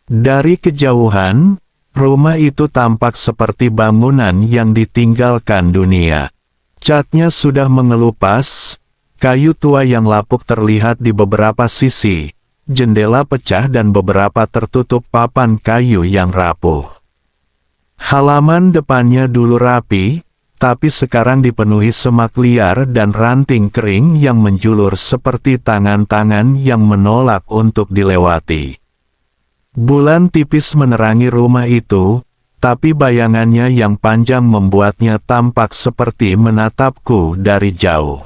Dari kejauhan, rumah itu tampak seperti bangunan yang ditinggalkan dunia. Catnya sudah mengelupas, kayu tua yang lapuk terlihat di beberapa sisi, jendela pecah dan beberapa tertutup papan kayu yang rapuh. Halaman depannya dulu rapi, tapi sekarang dipenuhi semak liar dan ranting kering yang menjulur seperti tangan-tangan yang menolak untuk dilewati. Bulan tipis menerangi rumah itu, tapi bayangannya yang panjang membuatnya tampak seperti menatapku dari jauh.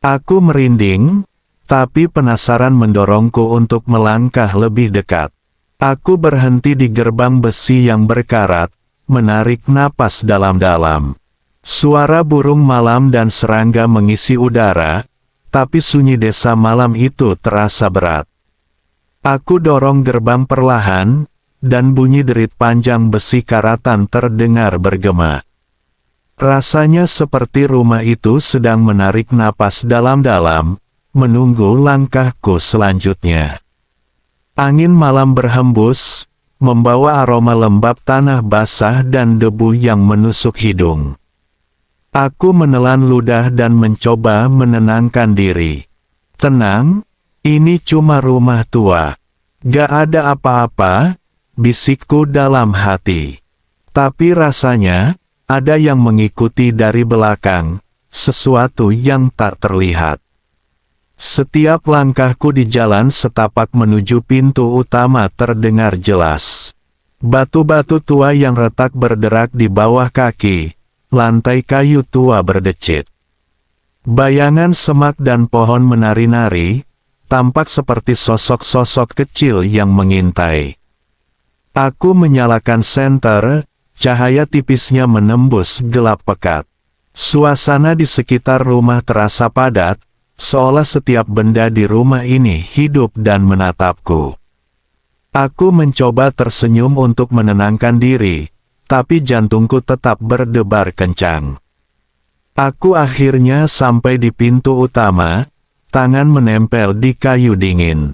Aku merinding, tapi penasaran mendorongku untuk melangkah lebih dekat. Aku berhenti di gerbang besi yang berkarat, menarik napas dalam-dalam. Suara burung malam dan serangga mengisi udara, tapi sunyi desa malam itu terasa berat. Aku dorong gerbang perlahan, dan bunyi derit panjang besi karatan terdengar bergema. Rasanya seperti rumah itu sedang menarik napas dalam-dalam, menunggu langkahku selanjutnya. Angin malam berhembus, membawa aroma lembab tanah basah dan debu yang menusuk hidung. Aku menelan ludah dan mencoba menenangkan diri. Tenang, ini cuma rumah tua. Gak ada apa-apa, bisikku dalam hati. Tapi rasanya, ada yang mengikuti dari belakang, sesuatu yang tak terlihat. Setiap langkahku di jalan setapak menuju pintu utama terdengar jelas. Batu-batu tua yang retak berderak di bawah kaki, lantai kayu tua berdecit. Bayangan semak dan pohon menari-nari, tampak seperti sosok-sosok kecil yang mengintai. Aku menyalakan senter, cahaya tipisnya menembus gelap pekat. Suasana di sekitar rumah terasa padat, seolah setiap benda di rumah ini hidup dan menatapku. Aku mencoba tersenyum untuk menenangkan diri, tapi jantungku tetap berdebar kencang. Aku akhirnya sampai di pintu utama, tangan menempel di kayu dingin.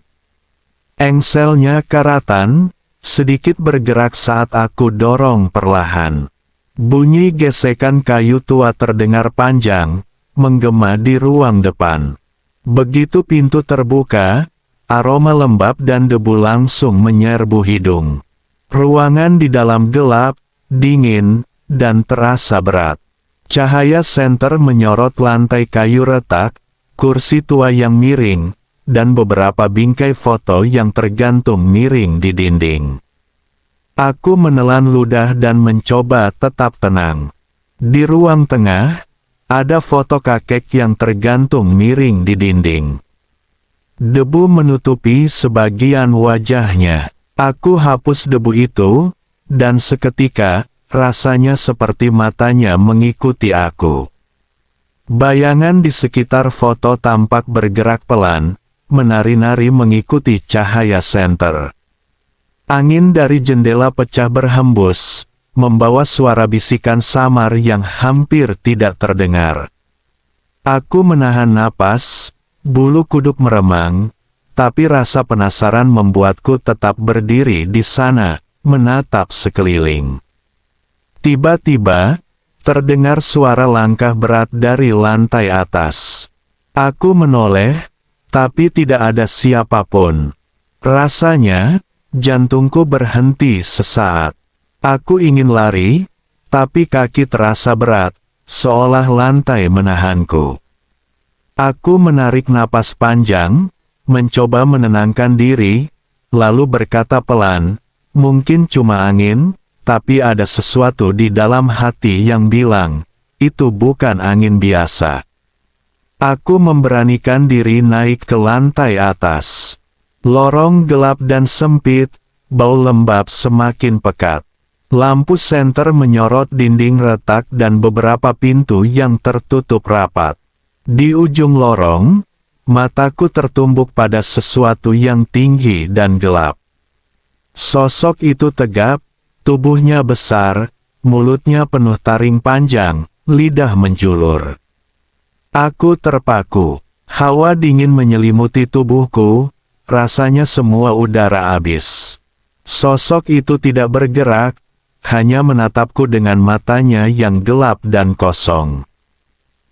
Engselnya karatan, sedikit bergerak saat aku dorong perlahan. Bunyi gesekan kayu tua terdengar panjang, menggema di ruang depan. Begitu pintu terbuka, aroma lembab dan debu langsung menyerbu hidung. Ruangan di dalam gelap, dingin, dan terasa berat. Cahaya senter menyorot lantai kayu retak, kursi tua yang miring, dan beberapa bingkai foto yang tergantung miring di dinding. Aku menelan ludah dan mencoba tetap tenang. Di ruang tengah, ada foto kakek yang tergantung miring di dinding. Debu menutupi sebagian wajahnya. Aku hapus debu itu, dan seketika, rasanya seperti matanya mengikuti aku. Bayangan di sekitar foto tampak bergerak pelan, menari-nari mengikuti cahaya senter. Angin dari jendela pecah berhembus, membawa suara bisikan samar yang hampir tidak terdengar. Aku menahan napas, bulu kuduk meremang, tapi rasa penasaran membuatku tetap berdiri di sana, menatap sekeliling. Tiba-tiba, terdengar suara langkah berat dari lantai atas. Aku menoleh, tapi tidak ada siapapun. Rasanya, jantungku berhenti sesaat. Aku ingin lari, tapi kaki terasa berat, seolah lantai menahanku. Aku menarik napas panjang, mencoba menenangkan diri, lalu berkata pelan, mungkin cuma angin, tapi ada sesuatu di dalam hati yang bilang, itu bukan angin biasa. Aku memberanikan diri naik ke lantai atas. Lorong gelap dan sempit, bau lembab semakin pekat. Lampu senter menyorot dinding retak dan beberapa pintu yang tertutup rapat. Di ujung lorong, mataku tertumbuk pada sesuatu yang tinggi dan gelap. Sosok itu tegap, Tubuhnya besar, mulutnya penuh taring panjang, lidah menjulur. Aku terpaku. Hawa dingin menyelimuti tubuhku, rasanya semua udara habis. Sosok itu tidak bergerak, hanya menatapku dengan matanya yang gelap dan kosong.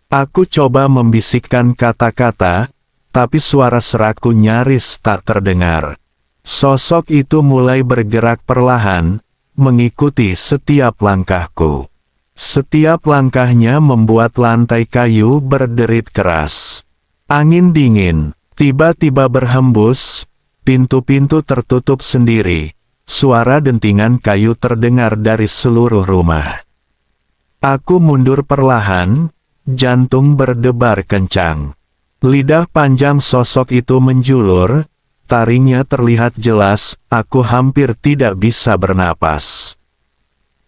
Aku coba membisikkan kata-kata, tapi suara serakku nyaris tak terdengar. Sosok itu mulai bergerak perlahan, mengikuti setiap langkahku. Setiap langkahnya membuat lantai kayu berderit keras. Angin dingin tiba-tiba berhembus, pintu-pintu tertutup sendiri, suara dentingan kayu terdengar dari seluruh rumah. Aku mundur perlahan, jantung berdebar kencang. Lidah panjang sosok itu menjulur, taringnya terlihat jelas, aku hampir tidak bisa bernapas.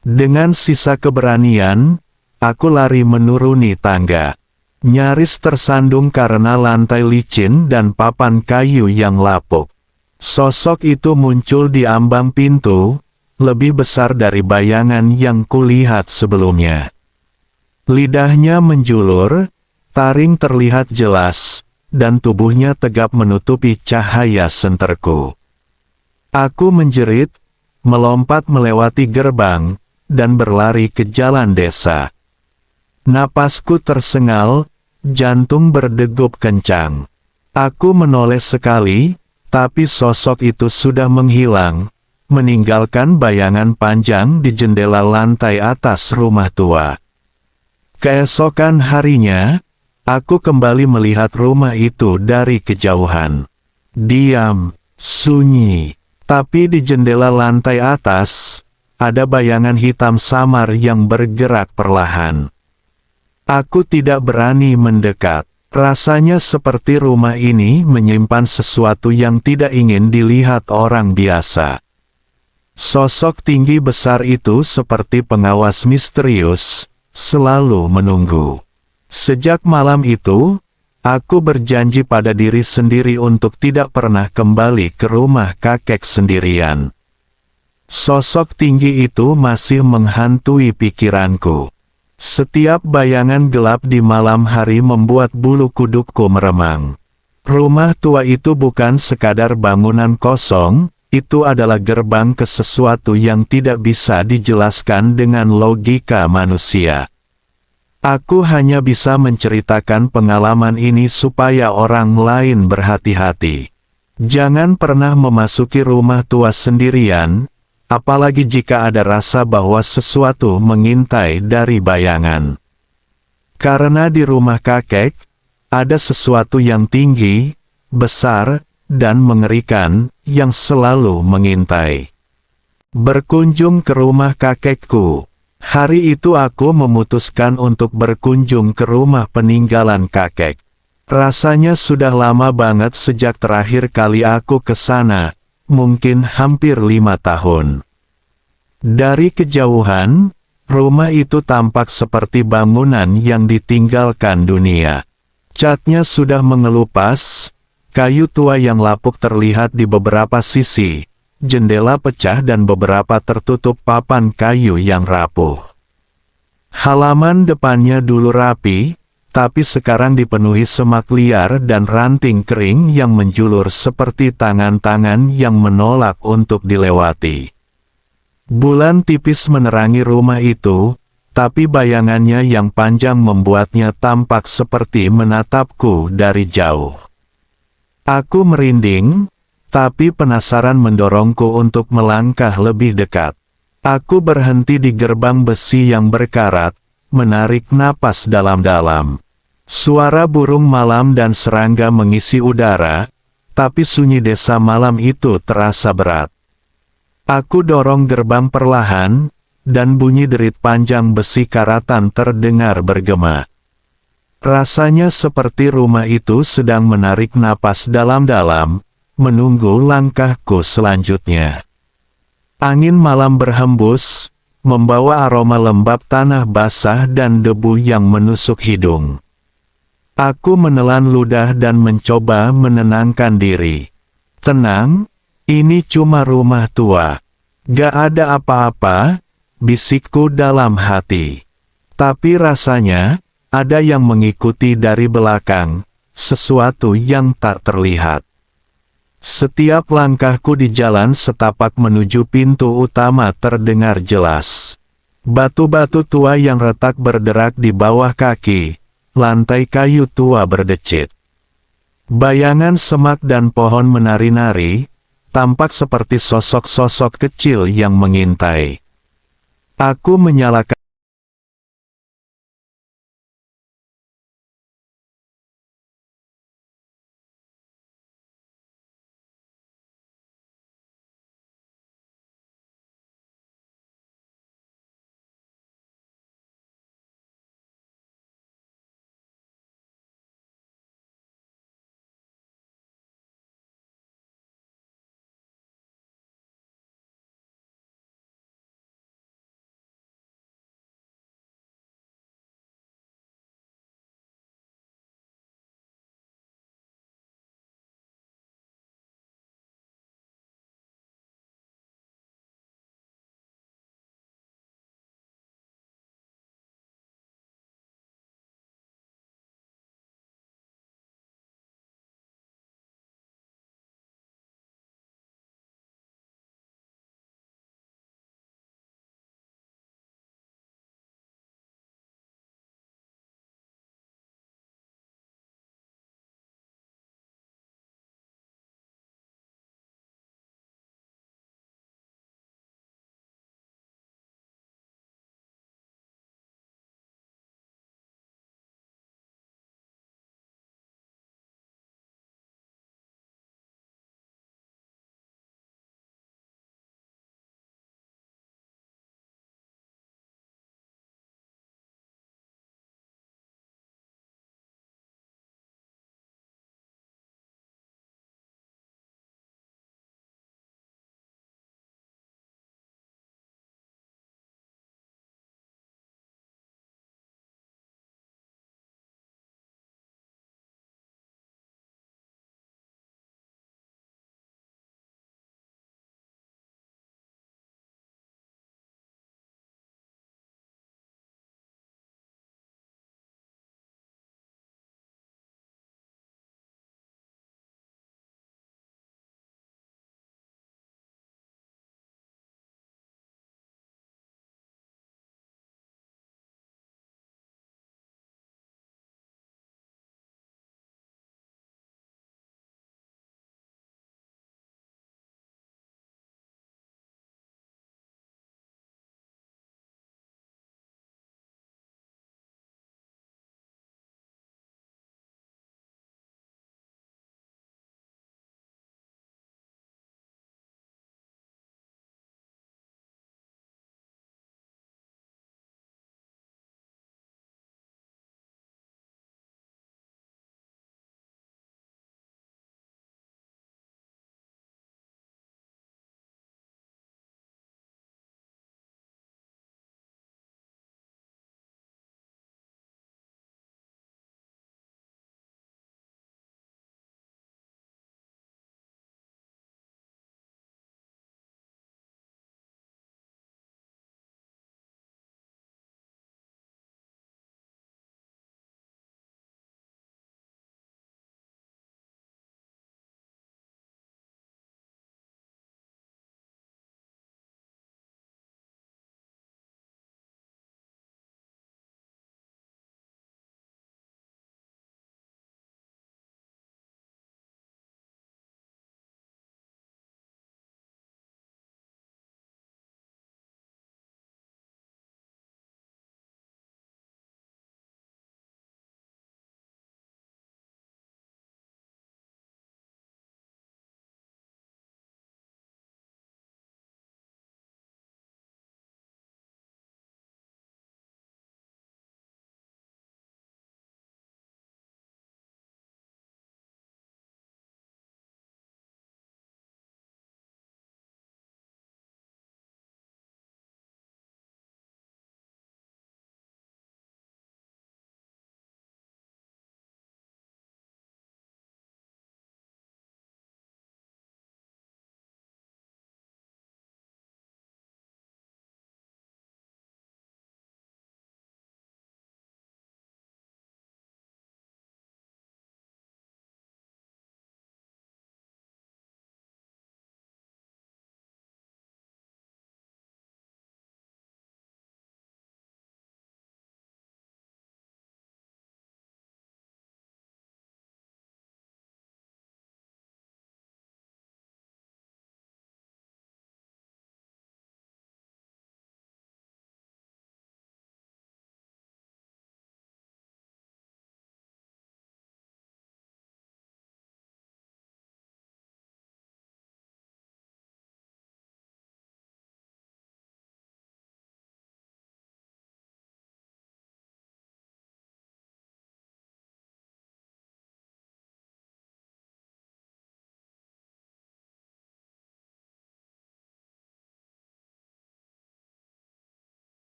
Dengan sisa keberanian, aku lari menuruni tangga. Nyaris tersandung karena lantai licin dan papan kayu yang lapuk. Sosok itu muncul di ambang pintu, lebih besar dari bayangan yang kulihat sebelumnya. Lidahnya menjulur, taring terlihat jelas, dan tubuhnya tegap menutupi cahaya senterku. Aku menjerit, melompat melewati gerbang, dan berlari ke jalan desa. Napasku tersengal, jantung berdegup kencang. Aku menoleh sekali, tapi sosok itu sudah menghilang, meninggalkan bayangan panjang di jendela lantai atas rumah tua. Keesokan harinya, aku kembali melihat rumah itu dari kejauhan. Diam, sunyi, tapi di jendela lantai atas, ada bayangan hitam samar yang bergerak perlahan. Aku tidak berani mendekat. Rasanya seperti rumah ini menyimpan sesuatu yang tidak ingin dilihat orang biasa. Sosok tinggi besar itu seperti pengawas misterius, selalu menunggu. Sejak malam itu, aku berjanji pada diri sendiri untuk tidak pernah kembali ke rumah kakek sendirian. Sosok tinggi itu masih menghantui pikiranku. Setiap bayangan gelap di malam hari membuat bulu kudukku meremang. Rumah tua itu bukan sekadar bangunan kosong, itu adalah gerbang ke sesuatu yang tidak bisa dijelaskan dengan logika manusia. Aku hanya bisa menceritakan pengalaman ini supaya orang lain berhati-hati. Jangan pernah memasuki rumah tua sendirian, apalagi jika ada rasa bahwa sesuatu mengintai dari bayangan. Karena di rumah kakek, ada sesuatu yang tinggi, besar, dan mengerikan, yang selalu mengintai. Berkunjung ke rumah kakekku. Hari itu aku memutuskan untuk berkunjung ke rumah peninggalan kakek. Rasanya sudah lama banget sejak terakhir kali aku ke sana. Mungkin hampir 5 tahun. Dari kejauhan, rumah itu tampak seperti bangunan yang ditinggalkan dunia. Catnya sudah mengelupas, kayu tua yang lapuk terlihat di beberapa sisi, jendela pecah dan beberapa tertutup papan kayu yang rapuh. Halaman depannya dulu rapi, tapi sekarang dipenuhi semak liar dan ranting kering yang menjulur seperti tangan-tangan yang menolak untuk dilewati. Bulan tipis menerangi rumah itu, tapi bayangannya yang panjang membuatnya tampak seperti menatapku dari jauh. Aku merinding, tapi penasaran mendorongku untuk melangkah lebih dekat. Aku berhenti di gerbang besi yang berkarat, menarik napas dalam-dalam. Suara burung malam dan serangga mengisi udara, tapi sunyi desa malam itu terasa berat. Aku dorong gerbang perlahan, dan bunyi derit panjang besi karatan terdengar bergema. Rasanya seperti rumah itu sedang menarik napas dalam-dalam, menunggu langkahku selanjutnya. Angin malam berhembus, membawa aroma lembab tanah basah dan debu yang menusuk hidung. Aku menelan ludah dan mencoba menenangkan diri. Tenang, ini cuma rumah tua. Gak ada apa-apa, bisikku dalam hati. Tapi rasanya, ada yang mengikuti dari belakang, sesuatu yang tak terlihat. Setiap langkahku di jalan setapak menuju pintu utama terdengar jelas. Batu-batu tua yang retak berderak di bawah kaki, lantai kayu tua berdecit. Bayangan semak dan pohon menari-nari, tampak seperti sosok-sosok kecil yang mengintai. Aku menyalakan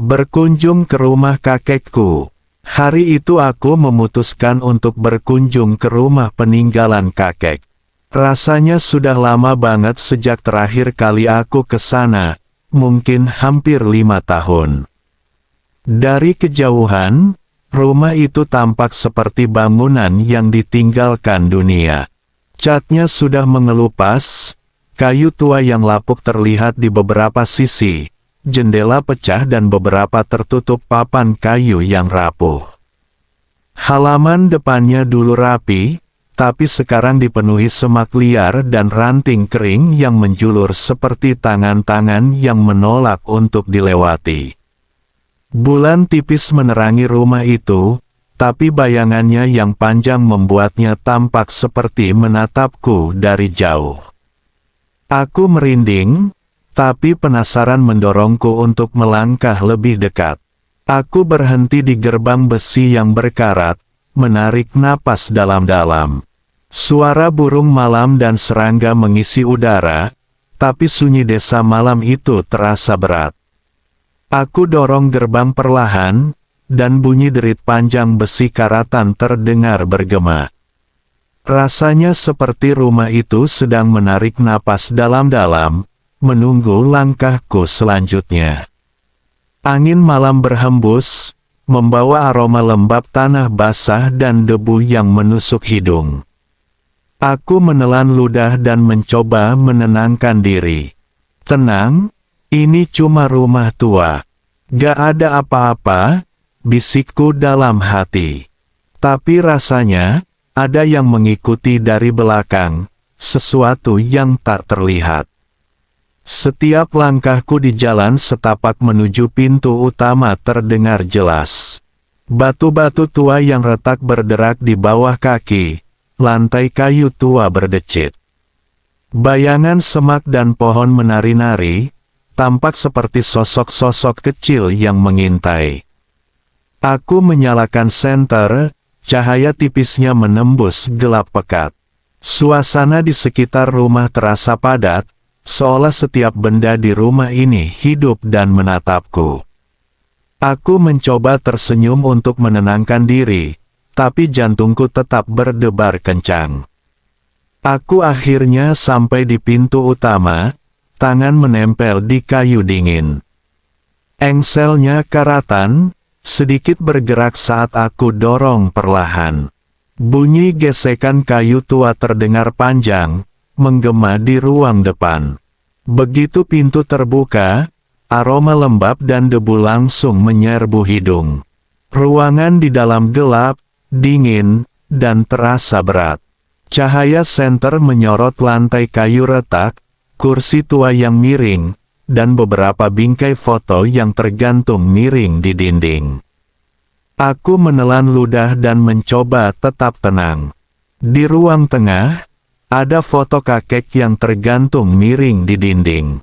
Berkunjung ke rumah kakekku. Hari itu aku memutuskan untuk berkunjung ke rumah peninggalan kakek. Rasanya sudah lama banget sejak terakhir kali aku ke sana, mungkin hampir 5 tahun. Dari kejauhan, rumah itu tampak seperti bangunan yang ditinggalkan dunia. Catnya sudah mengelupas, kayu tua yang lapuk terlihat di beberapa sisi. Jendela pecah dan beberapa tertutup papan kayu yang rapuh. Halaman depannya dulu rapi, tapi sekarang dipenuhi semak liar dan ranting kering yang menjulur seperti tangan-tangan yang menolak untuk dilewati. Bulan tipis menerangi rumah itu, tapi bayangannya yang panjang membuatnya tampak seperti menatapku dari jauh. Aku merinding, tapi penasaran mendorongku untuk melangkah lebih dekat. Aku berhenti di gerbang besi yang berkarat, menarik napas dalam-dalam. Suara burung malam dan serangga mengisi udara, tapi sunyi desa malam itu terasa berat. Aku dorong gerbang perlahan, dan bunyi derit panjang besi karatan terdengar bergema. Rasanya seperti rumah itu sedang menarik napas dalam-dalam, menunggu langkahku selanjutnya. Angin malam berhembus, membawa aroma lembab tanah basah dan debu yang menusuk hidung. Aku menelan ludah dan mencoba menenangkan diri. Tenang, ini cuma rumah tua. Gak ada apa-apa, bisikku dalam hati. Tapi rasanya, ada yang mengikuti dari belakang, sesuatu yang tak terlihat. Setiap langkahku di jalan setapak menuju pintu utama terdengar jelas. Batu-batu tua yang retak berderak di bawah kaki, lantai kayu tua berdecit. Bayangan semak dan pohon menari-nari, tampak seperti sosok-sosok kecil yang mengintai. Aku menyalakan senter, cahaya tipisnya menembus gelap pekat. Suasana di sekitar rumah terasa padat, seolah setiap benda di rumah ini hidup dan menatapku. Aku mencoba tersenyum untuk menenangkan diri, tapi jantungku tetap berdebar kencang. Aku akhirnya sampai di pintu utama, tangan menempel di kayu dingin. Engselnya karatan, sedikit bergerak saat aku dorong perlahan. Bunyi gesekan kayu tua terdengar panjang, menggema di ruang depan. Begitu pintu terbuka, aroma lembab dan debu langsung menyerbu hidung. Ruangan di dalam gelap, dingin, dan terasa berat. Cahaya senter menyorot lantai kayu retak, kursi tua yang miring, dan beberapa bingkai foto yang tergantung miring di dinding. Aku menelan ludah dan mencoba tetap tenang. Di ruang tengah, ada foto kakek yang tergantung miring di dinding.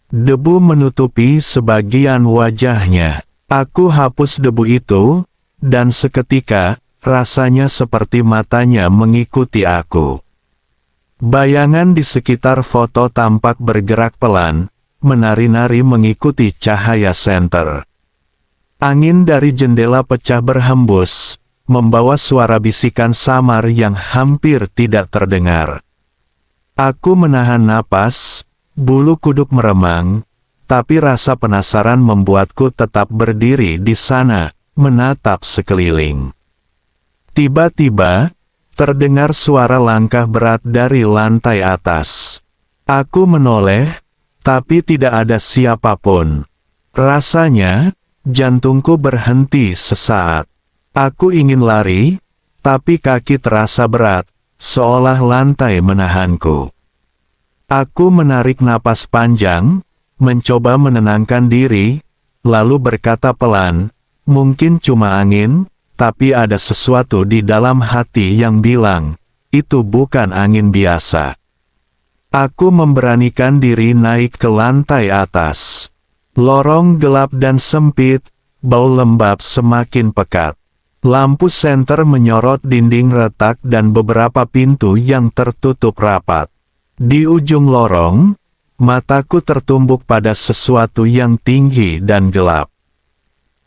Debu menutupi sebagian wajahnya. Aku hapus debu itu, dan seketika, rasanya seperti matanya mengikuti aku. Bayangan di sekitar foto tampak bergerak pelan, menari-nari mengikuti cahaya senter. Angin dari jendela pecah berhembus, membawa suara bisikan samar yang hampir tidak terdengar. Aku menahan napas, bulu kuduk meremang, tapi rasa penasaran membuatku tetap berdiri di sana, menatap sekeliling. Tiba-tiba, terdengar suara langkah berat dari lantai atas. Aku menoleh, tapi tidak ada siapapun. Rasanya, jantungku berhenti sesaat. Aku ingin lari, tapi kaki terasa berat, seolah lantai menahanku. Aku menarik napas panjang, mencoba menenangkan diri, lalu berkata pelan, mungkin cuma angin, tapi ada sesuatu di dalam hati yang bilang, itu bukan angin biasa. Aku memberanikan diri naik ke lantai atas. Lorong gelap dan sempit, bau lembab semakin pekat. Lampu senter menyorot dinding retak dan beberapa pintu yang tertutup rapat. Di ujung lorong, mataku tertumbuk pada sesuatu yang tinggi dan gelap.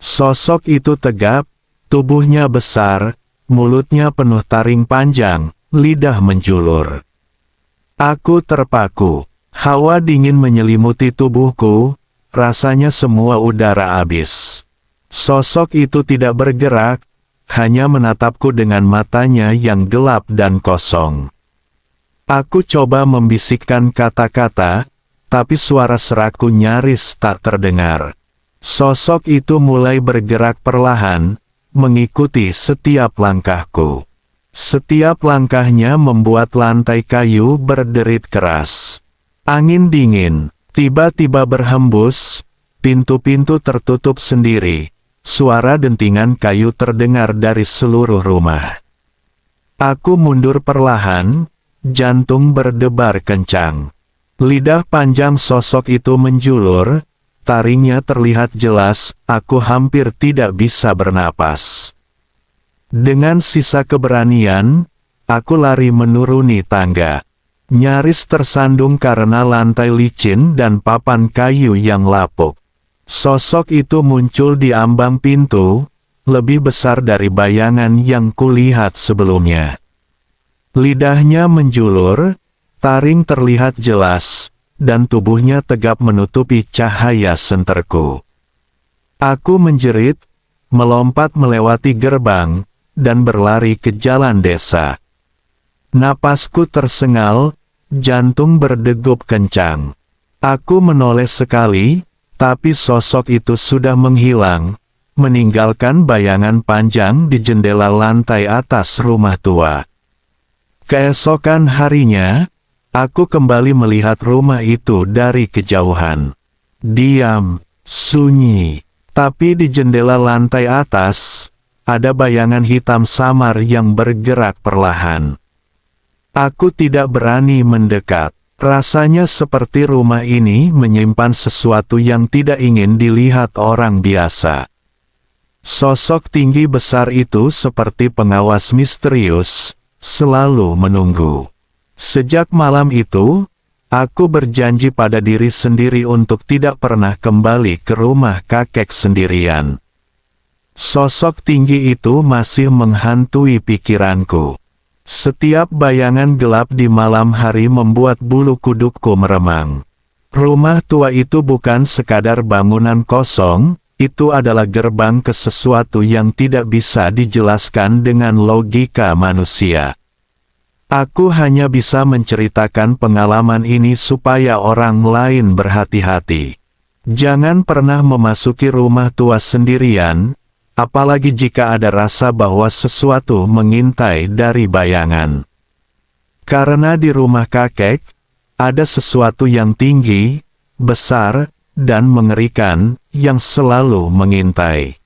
Sosok itu tegap, tubuhnya besar, mulutnya penuh taring panjang, lidah menjulur. Aku terpaku. Hawa dingin menyelimuti tubuhku, rasanya semua udara habis. Sosok itu tidak bergerak, hanya menatapku dengan matanya yang gelap dan kosong. Aku coba membisikkan kata-kata, tapi suara serakku nyaris tak terdengar. Sosok itu mulai bergerak perlahan, mengikuti setiap langkahku. Setiap langkahnya membuat lantai kayu berderit keras. Angin dingin tiba-tiba berhembus, pintu-pintu tertutup sendiri, suara dentingan kayu terdengar dari seluruh rumah. Aku mundur perlahan, jantung berdebar kencang. Lidah panjang sosok itu menjulur, taringnya terlihat jelas, aku hampir tidak bisa bernapas. Dengan sisa keberanian, aku lari menuruni tangga. Nyaris tersandung karena lantai licin dan papan kayu yang lapuk. Sosok itu muncul di ambang pintu, lebih besar dari bayangan yang kulihat sebelumnya. Lidahnya menjulur, taring terlihat jelas, dan tubuhnya tegap menutupi cahaya senterku. Aku menjerit, melompat melewati gerbang, dan berlari ke jalan desa. Napasku tersengal, jantung berdegup kencang. Aku menoleh sekali, tapi sosok itu sudah menghilang, meninggalkan bayangan panjang di jendela lantai atas rumah tua. Keesokan harinya, aku kembali melihat rumah itu dari kejauhan. Diam, sunyi, tapi di jendela lantai atas, ada bayangan hitam samar yang bergerak perlahan. Aku tidak berani mendekat. Rasanya seperti rumah ini menyimpan sesuatu yang tidak ingin dilihat orang biasa. Sosok tinggi besar itu seperti pengawas misterius, selalu menunggu. Sejak malam itu, aku berjanji pada diri sendiri untuk tidak pernah kembali ke rumah kakek sendirian. Sosok tinggi itu masih menghantui pikiranku. Setiap bayangan gelap di malam hari membuat bulu kudukku meremang. Rumah tua itu bukan sekadar bangunan kosong, itu adalah gerbang ke sesuatu yang tidak bisa dijelaskan dengan logika manusia. Aku hanya bisa menceritakan pengalaman ini supaya orang lain berhati-hati. Jangan pernah memasuki rumah tua sendirian, apalagi jika ada rasa bahwa sesuatu mengintai dari bayangan. Karena di rumah kakek, ada sesuatu yang tinggi, besar, dan mengerikan, yang selalu mengintai.